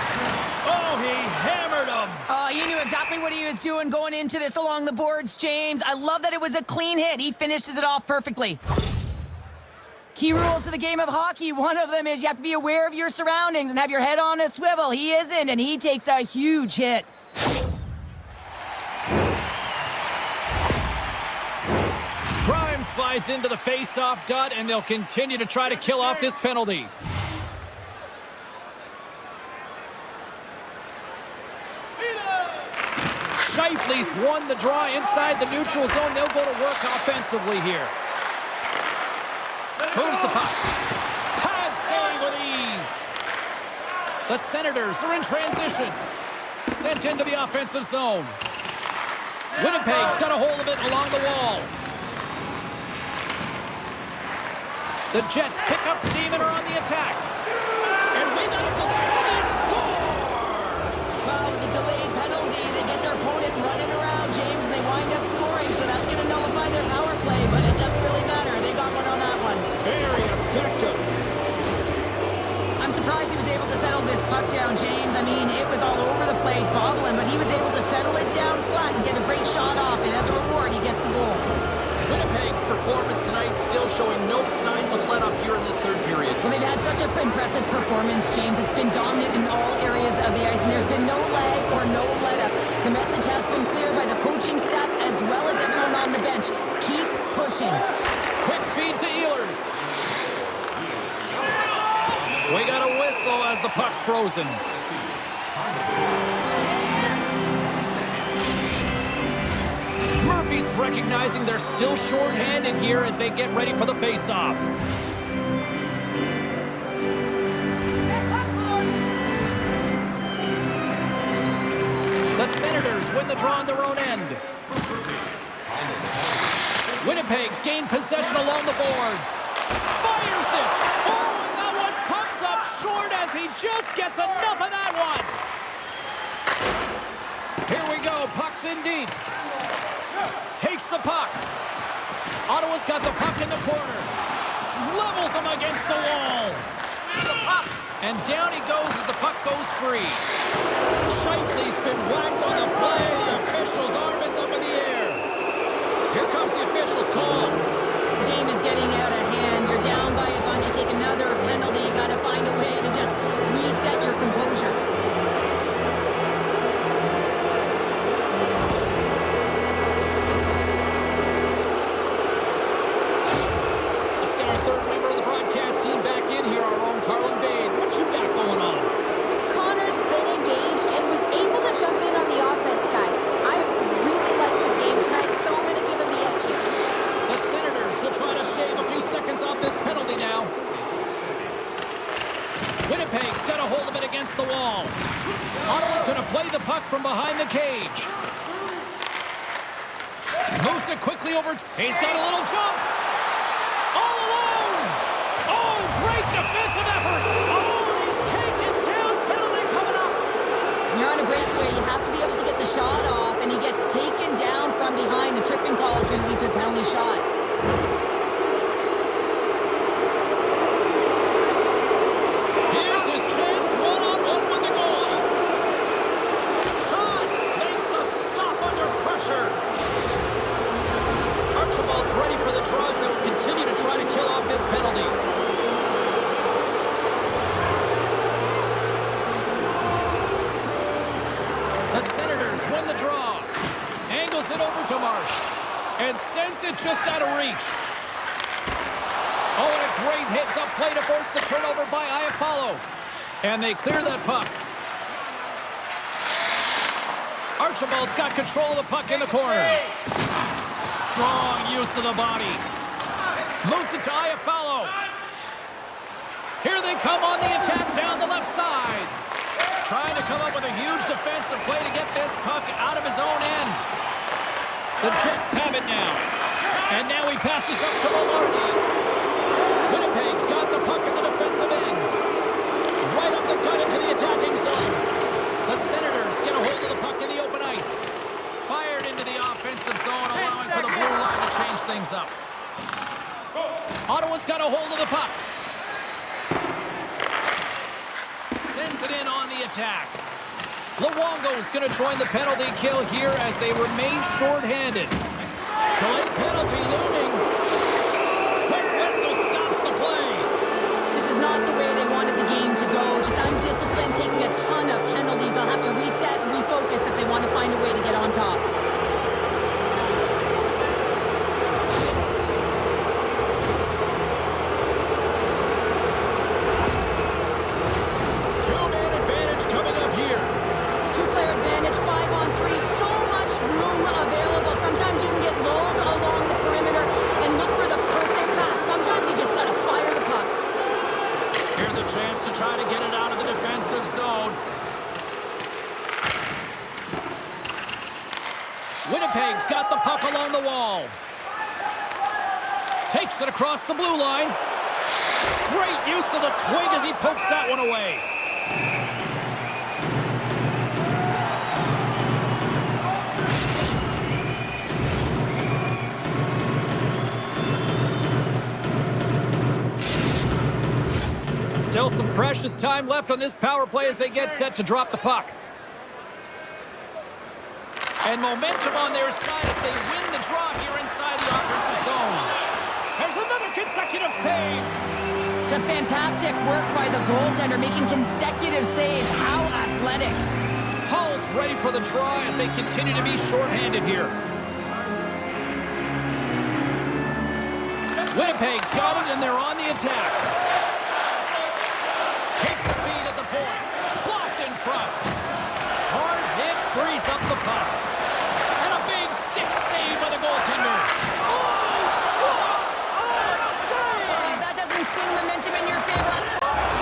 Oh, he hammered him.
He knew exactly what he was doing going into this along the boards, James. I love that it was a clean hit. He finishes it off perfectly. Key rules of the game of hockey. One of them is you have to be aware of your surroundings and have your head on a swivel. He isn't, and he takes a huge hit.
Grimes slides into the face-off dot, and they'll continue to try to kill off this penalty. S.O.A.C.J's won the draw inside the neutral zone. They'll go to work offensively here. Moves the puck. Pad save with ease. The Senators are in transition. Sent into the offensive zone. Winnipeg's got a hold of it along the wall. The Jets pick up steam and are on the attack. And we got a delay. They score!
Well, with the delayed penalty, they get their opponent running around, James, and they wind up scoring, so that's going to nullify their power play, but it doesn't really matter. They got one on that one.
Very effective.
I'm surprised he was able to settle this puck down, James. I mean, it was all over the place, bobbling, but he was able to settle it down flat and get a great shot off, and as a reward, he gets the goal.
Winnipeg's performance tonight still showing no signs of let-up here in this third period.
Well, they've had such an impressive performance, James. It's been dominant in all areas of the ice, and there's been no lag or no let-up. The message has been clear by the coaching staff as well as everyone on the bench. Keep pushing.
Quick feed to Ehlers. We got a whistle as the puck's frozen. Murphy's recognizing they're still short-handed here as they get ready for the face-off. The Senators win the draw on their own end. Winnipeg's gained possession along the boards. Fires it! Oh, and that one comes up short as he just gets enough of that one. Here we go, puck's in deep. Takes the puck. Ottawa's got the puck in the corner. Levels him against the wall. And down he goes as the puck goes free. S.O.A.C.J's been whacked on the play. The official's arm is up in the air. Here comes the official's call.
The game is getting out of hand. You're down by a bunch. You take another penalty. You got to find a way to just reset your composure.
Let's get our third member of the broadcast team back in here, our own Carlin Bade. What you got going on?
Connor's been engaged and was able to jump in on the offense, guys. I've really liked his game tonight, so I'm going to give him the edge here.
The Senators will try to shave a few seconds off this penalty now. Winnipeg's got a hold of it against the wall. Ottawa's going to play the puck from behind the cage. Moves it quickly over. He's got a little jump. All alone. Oh, defensive effort. Oh, and he's taken down. Penalty coming up.
When you're on a breakaway, you have to be able to get the shot off, and he gets taken down from behind. The tripping call is going to lead to a penalty shot.
Here's his chance, one-on-one with the goalie. Shot makes the stop under pressure. Archibald's ready for the draws that will continue to try to kill off this penalty. The Senators win the draw. Angles it over to Marsh. And sends it just out of reach. Oh, and a great hits up play to force the turnover by Iafallo. And they clear that puck. Archibald's got control of the puck in the corner. Strong use of the body. Moves it to Iafallo. Here they come on the attack down the left side. Trying to come up with a huge defensive play to get this puck out of his own end. The Jets have it now. And now he passes up to Maloney. Winnipeg's got the puck in the defensive end. Right up the gut into the attacking zone. The Senators get a hold of the puck in the open ice. Fired into the offensive zone, allowing for the blue line to change things up. Ottawa's got a hold of the puck. Sends it in on the attack. Luongo's going to join the penalty kill here as they remain shorthanded. Delayed penalty looming. Quick whistle stops the play.
This is not the way they wanted the game to go. Just undisciplined, taking a ton of penalties. They'll have to reset and refocus if they want to find a way to get on top.
Two-man advantage coming up here.
Two-player advantage, 5-on-3, so much room available. Sometimes you can get lulled along the perimeter and look for the perfect pass. Sometimes you just got to fire the puck.
Here's a chance to try to get it out of the defensive zone. Winnipeg's got the puck along the wall. Takes it across the blue line. Great use of the twig as he pokes that one away. Still some precious time left on this power play as they get set to drop the puck. And momentum on their side as they win the draw here inside the offensive zone. There's another consecutive save.
Just fantastic work by the goaltender, making consecutive saves. How athletic.
Hull's ready for the draw as they continue to be shorthanded here. Winnipeg's got it, and they're on the attack. Takes the feed at the point. Blocked in front. Hard hit frees up the puck. And a big stick save by the goaltender. Oh, what a save!
That doesn't swing momentum in your favor.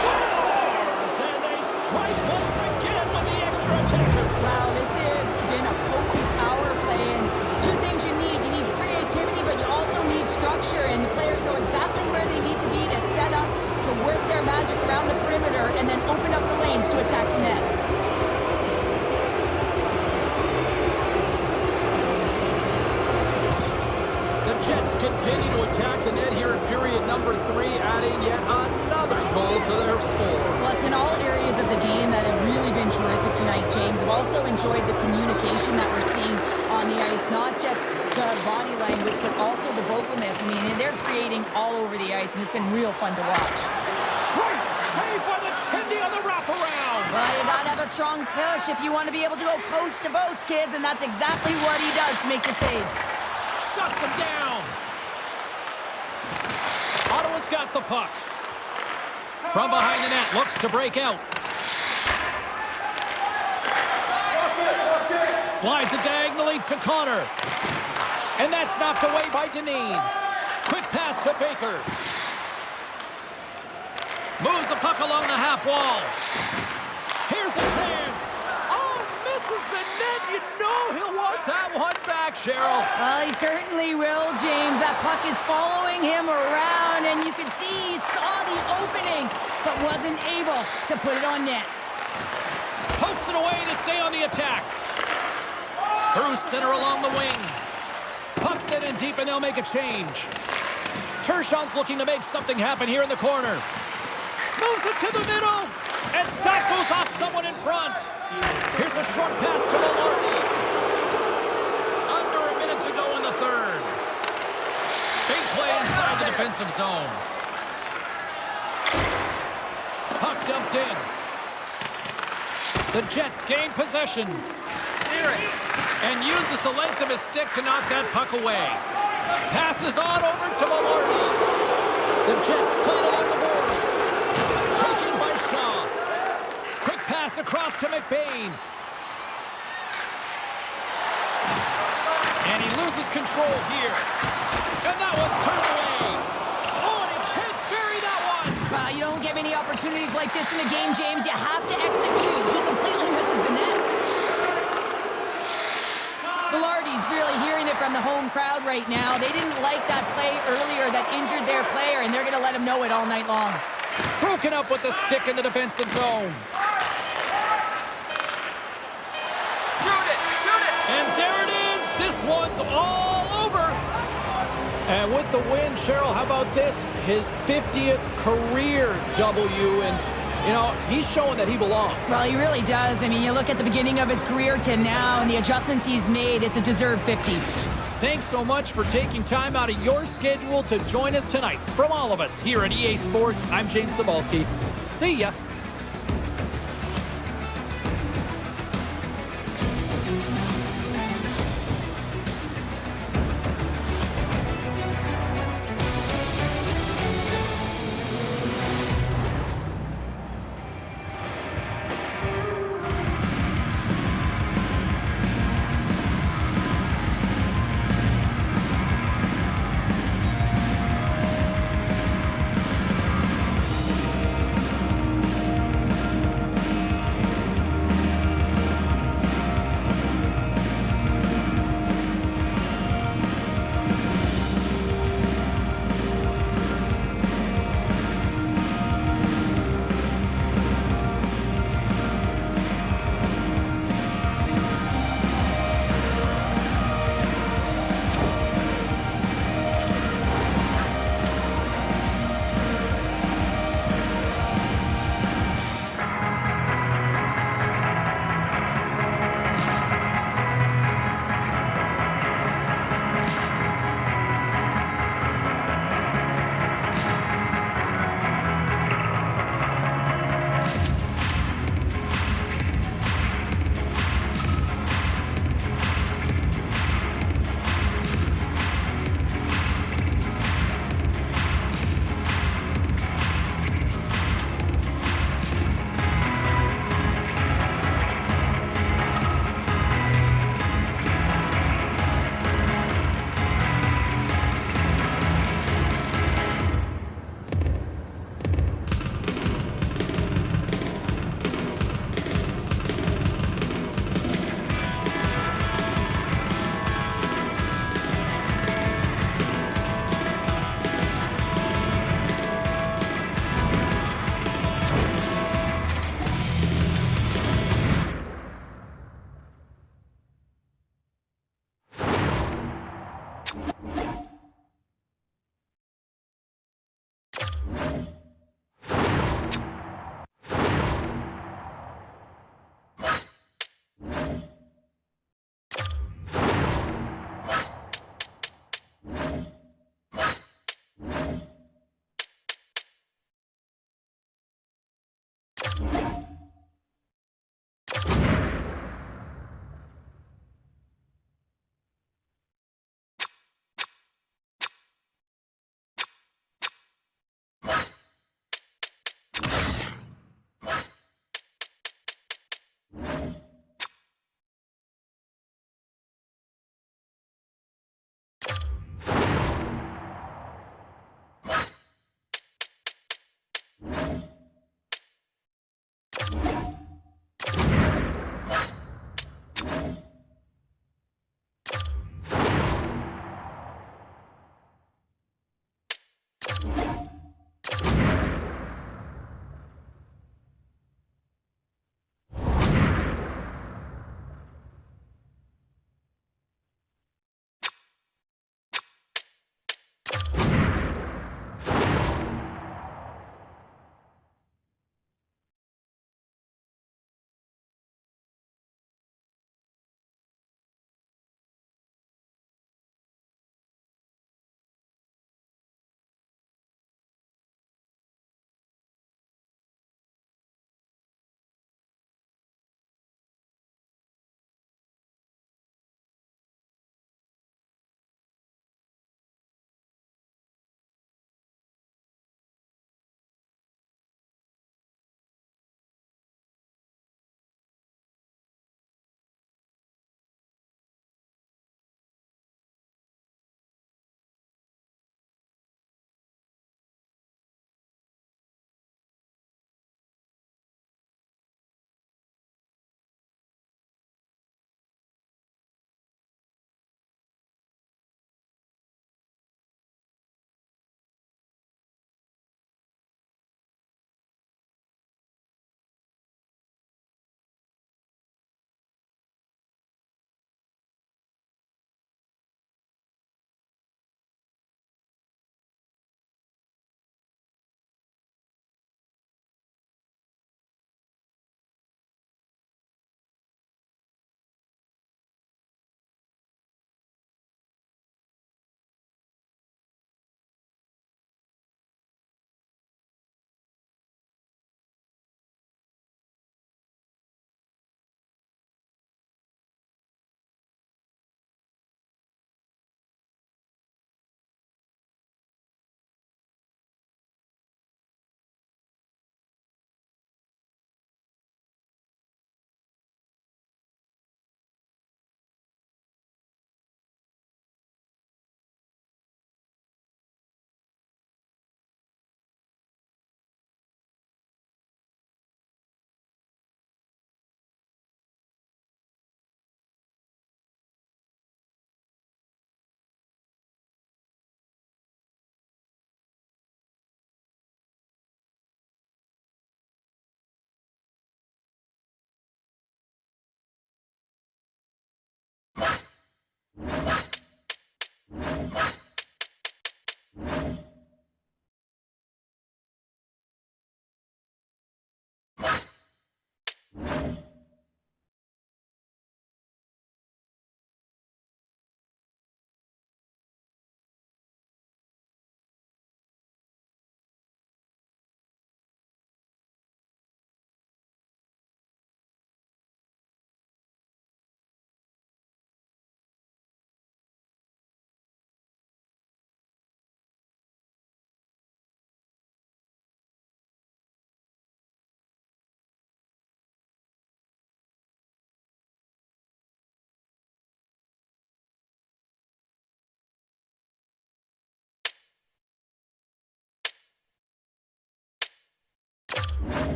Scores! And they strike once again with the extra attacker.
Wow, this has been a potent power play. And two things you need. You need creativity, but you also need structure. And the players know exactly where they need to be to set up, to work their magic around the perimeter, and then open up the lanes to attack the net.
The Jets continue to attack the net here in period number 3, adding yet another goal to their score.
Well, it's been all areas of the game that have really been terrific tonight, James. I've also enjoyed the communication that we're seeing on the ice, not just the body language, but also the vocalness. I mean, they're creating all over the ice, and it's been real fun to watch.
Great save by the Tindy on the wraparound.
Well, you gotta have a strong push if you want to be able to go post to post, kids, and that's exactly what he does to make the save.
Shuts him down. Ottawa's got the puck. From behind the net, looks to break out. Slides it diagonally to Connor. And that's knocked away by Dineen. Quick pass to Baker. Moves the puck along the half wall. Here's a chance. Oh, misses misses the net. You know he'll want that one back, Cheryl.
Well, he certainly will, James. That puck is following him around, and you can see he saw the opening, but wasn't able to put it on net.
Pokes it away to stay on the attack. Through center along the wing. Puck's it in deep, and they'll make a change. Tershon's looking to make something happen here in the corner. Moves it to the middle, and that goes off someone in front. Here's a short pass to Velarde. Under a minute to go in the third. Big play inside the defensive zone. Puck dumped in. The Jets gain possession. And uses the length of his stick to knock that puck away. Passes on over to Velarde. The Jets play it along the boards. Taken by Shaw. Quick pass across to McBain. And he loses control here. And that one's turned away. Oh, and he can't bury that one.
You don't get many opportunities like this in a game, James. You have to execute. He completely misses the net. Velarde's really hearing it from the home crowd right now. They didn't like that play earlier that injured their player, and they're going to let him know it all night long.
Broken up with the stick in the defensive zone.
Shoot it! Shoot it!
And there it is. This one's all over. And with the win, Cheryl, how about this? His 50th career W, and you know, he's showing that he belongs.
Well, he really does. I mean, you look at the beginning of his career to now and the adjustments he's made, it's a deserved 50.
Thanks so much for taking time out of your schedule to join us tonight. From all of us here at EA Sports, I'm James Cybulski. See ya.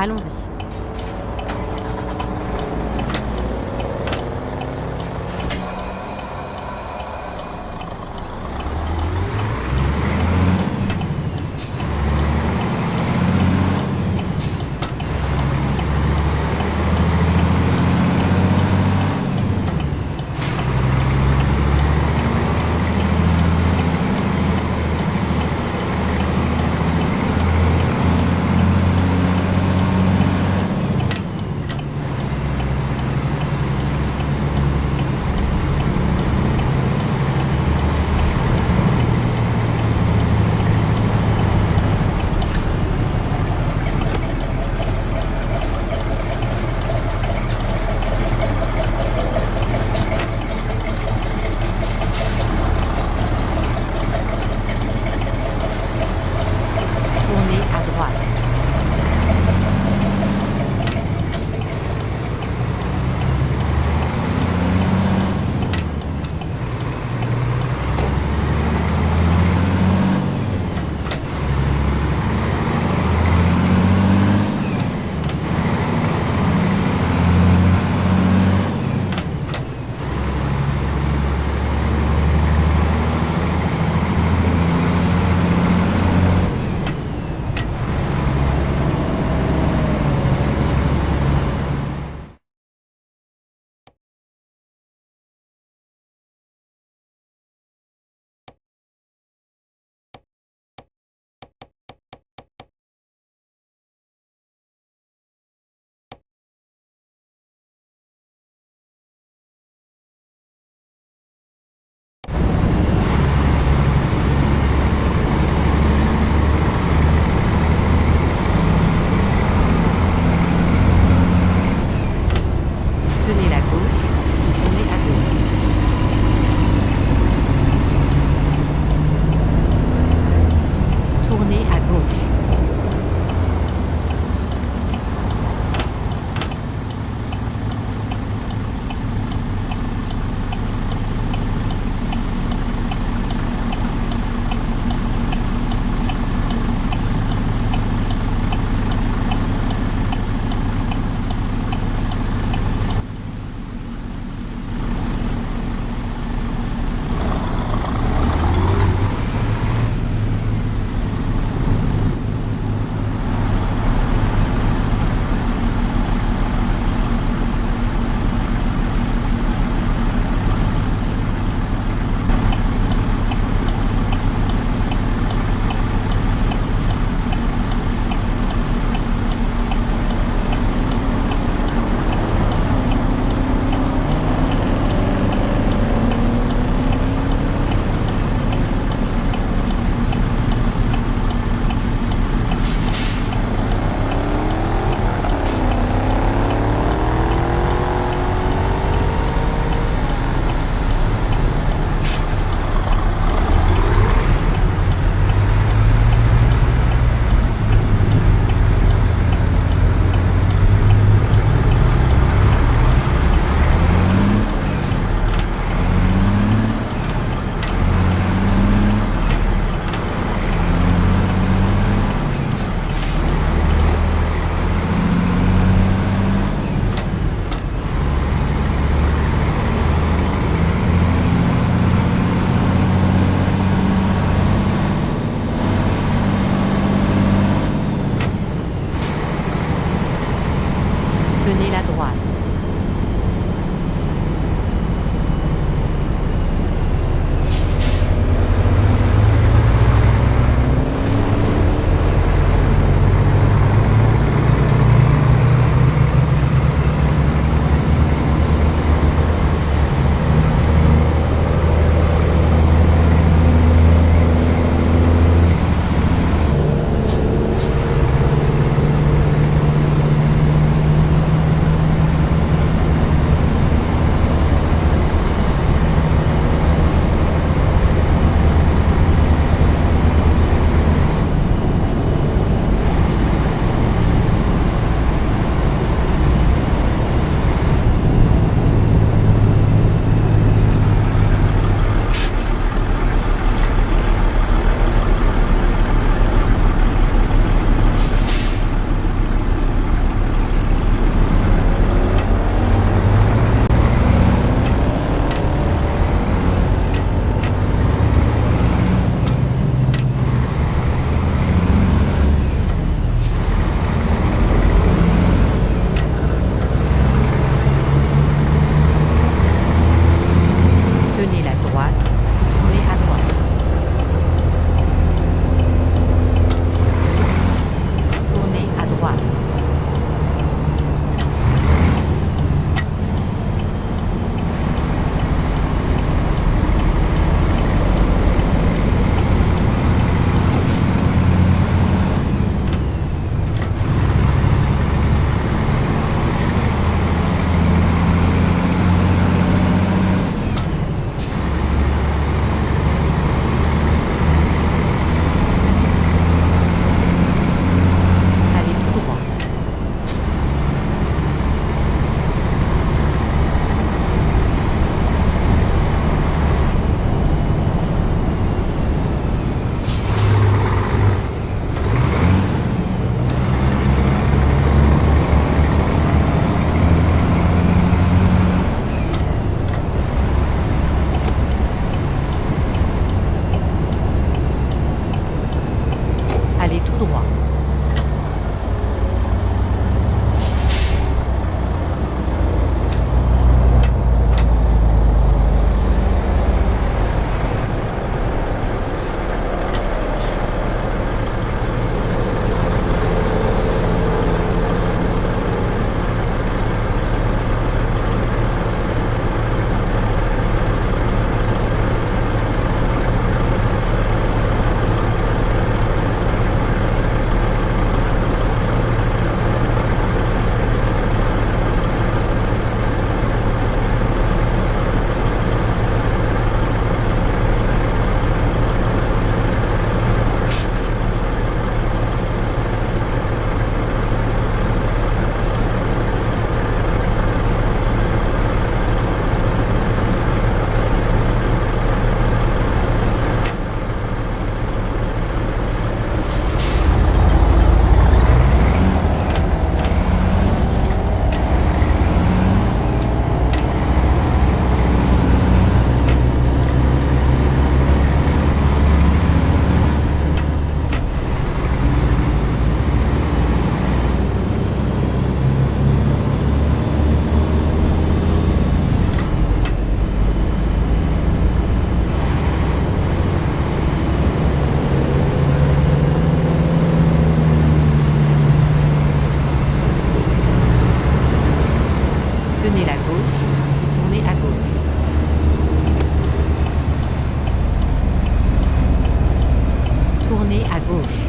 Allons-y. Tenez la gauche et tournez à gauche. Tournez à gauche. Tenez la gauche et tournez à gauche. Tournez à gauche.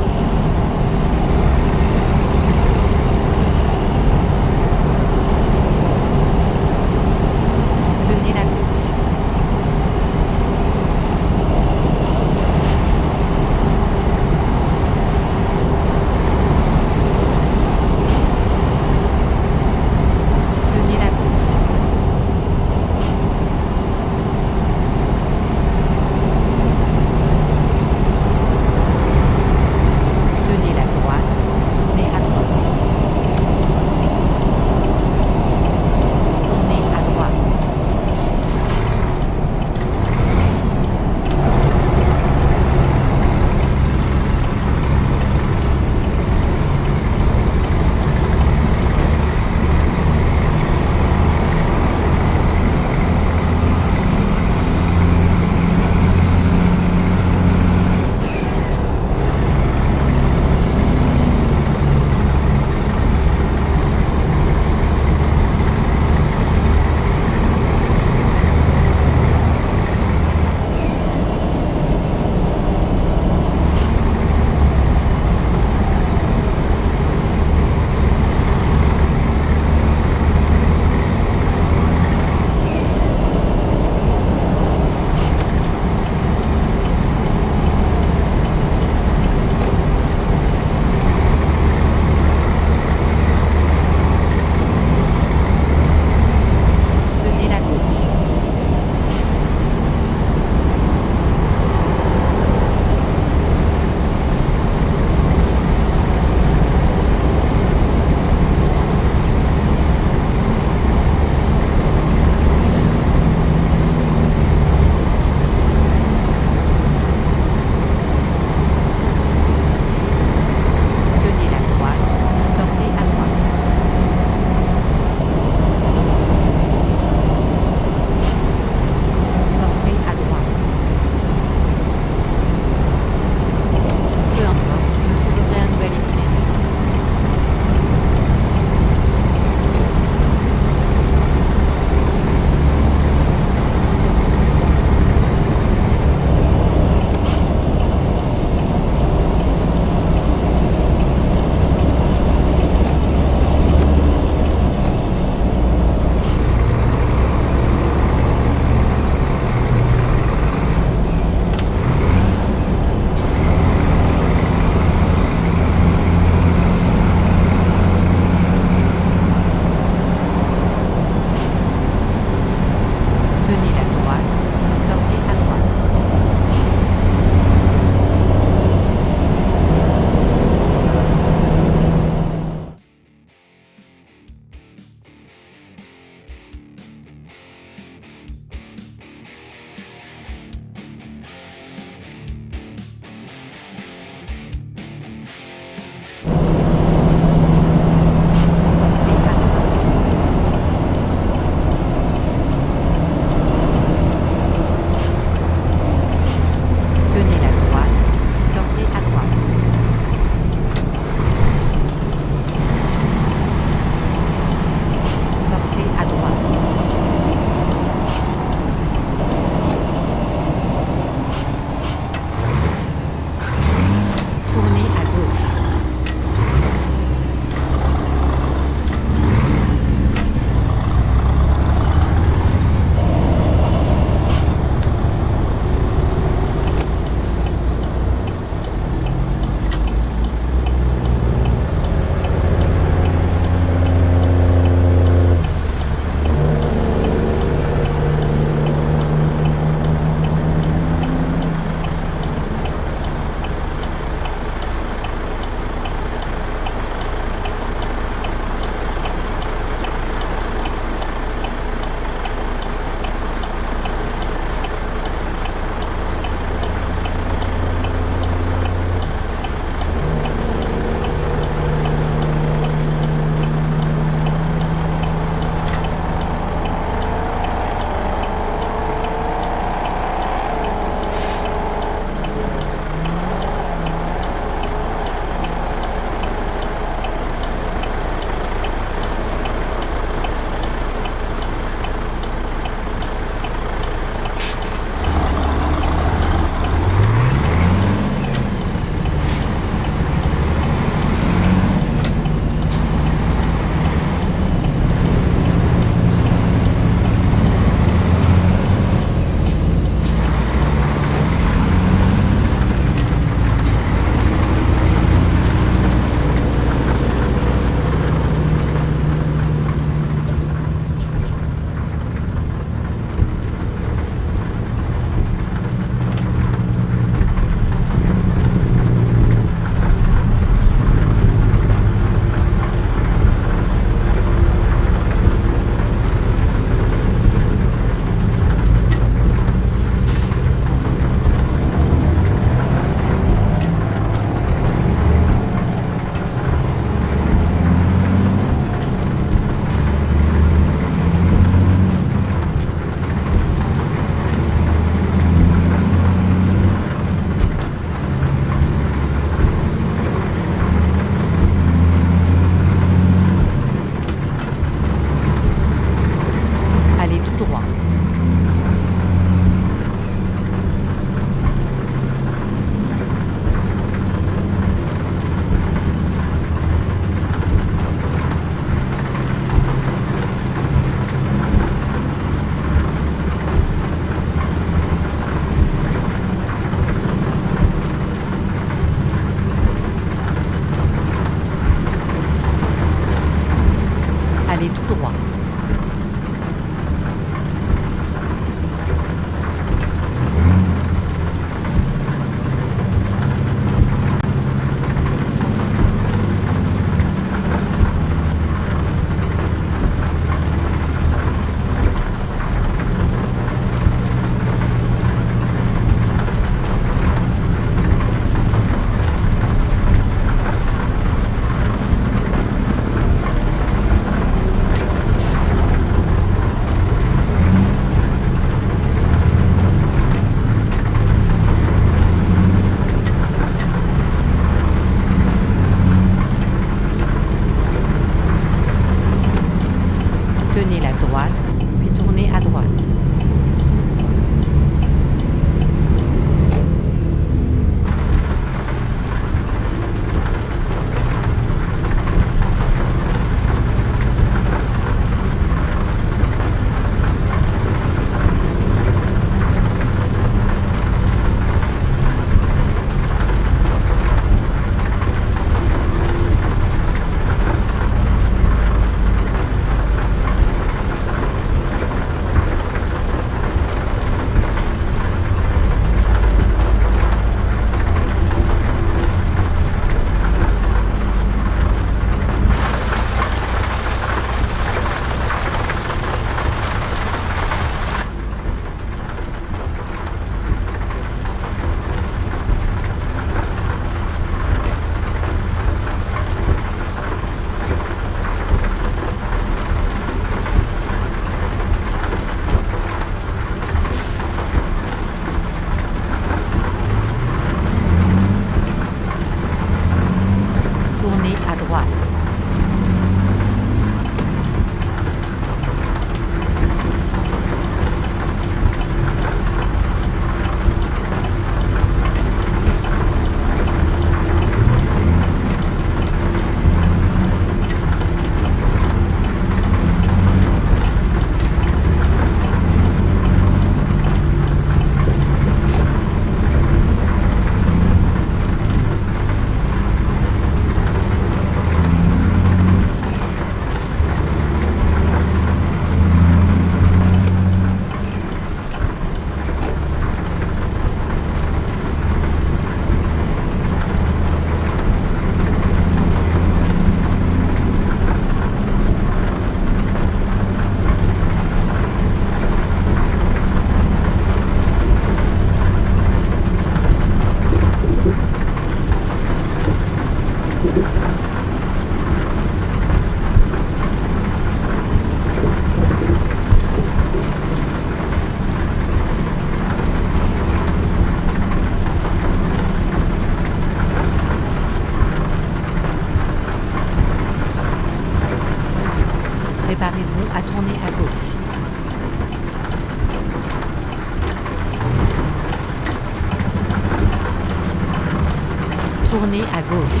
Tournez à gauche.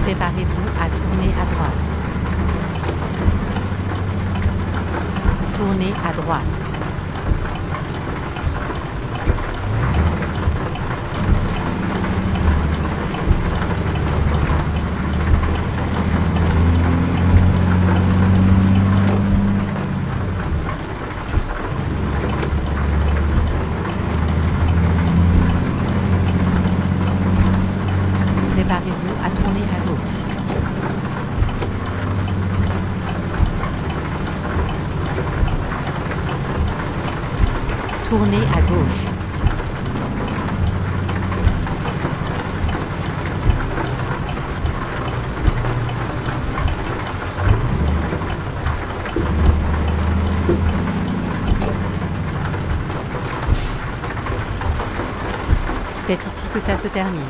Préparez-vous à tourner à droite. Tournez à droite. Préparez-vous à tourner à gauche. Tournez à gauche. C'est ici que ça se termine.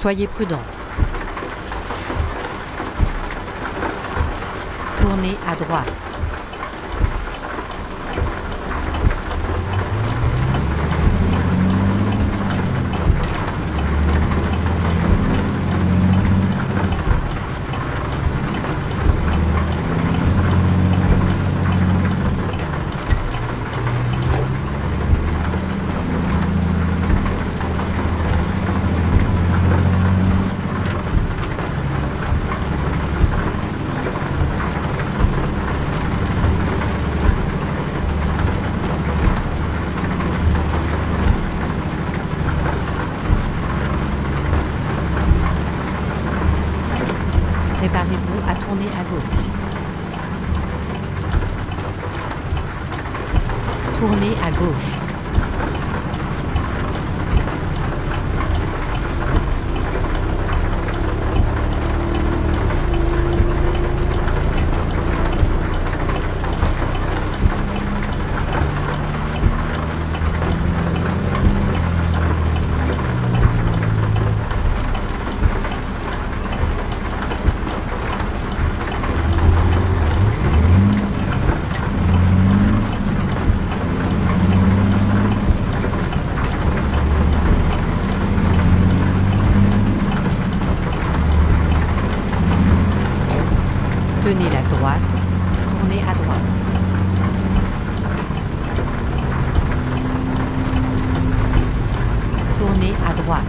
Soyez prudents. Tournez à droite. Préparez-vous à tourner à gauche. Tournez à gauche. Tenez la droite et tournez à droite. Tournez à droite.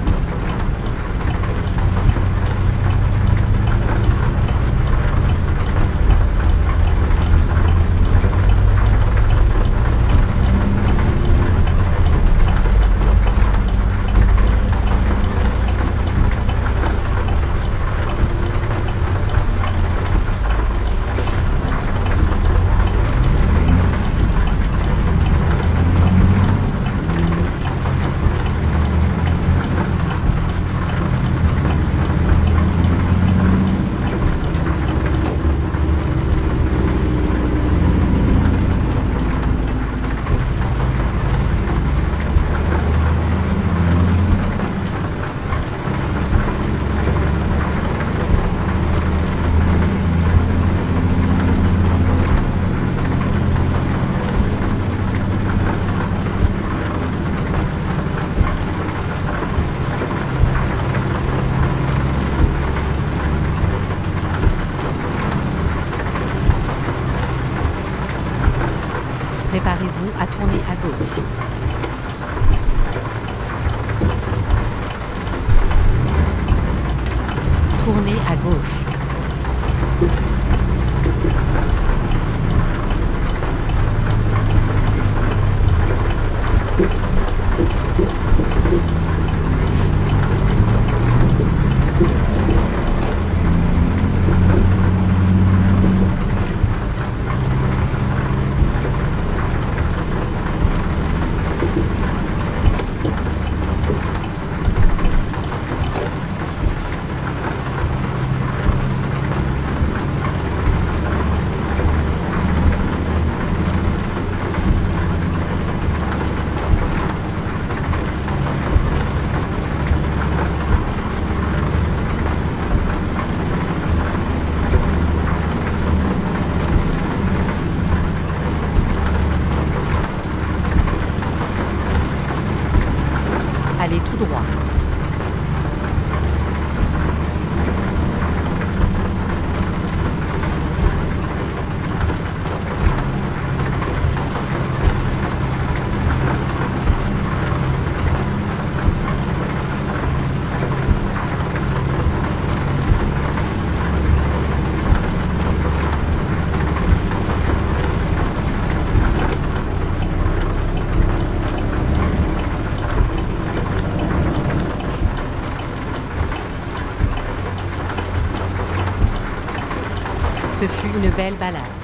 Préparez-vous à tourner à gauche. Tournez à gauche. Allez tout droit. Ce fut une belle balade.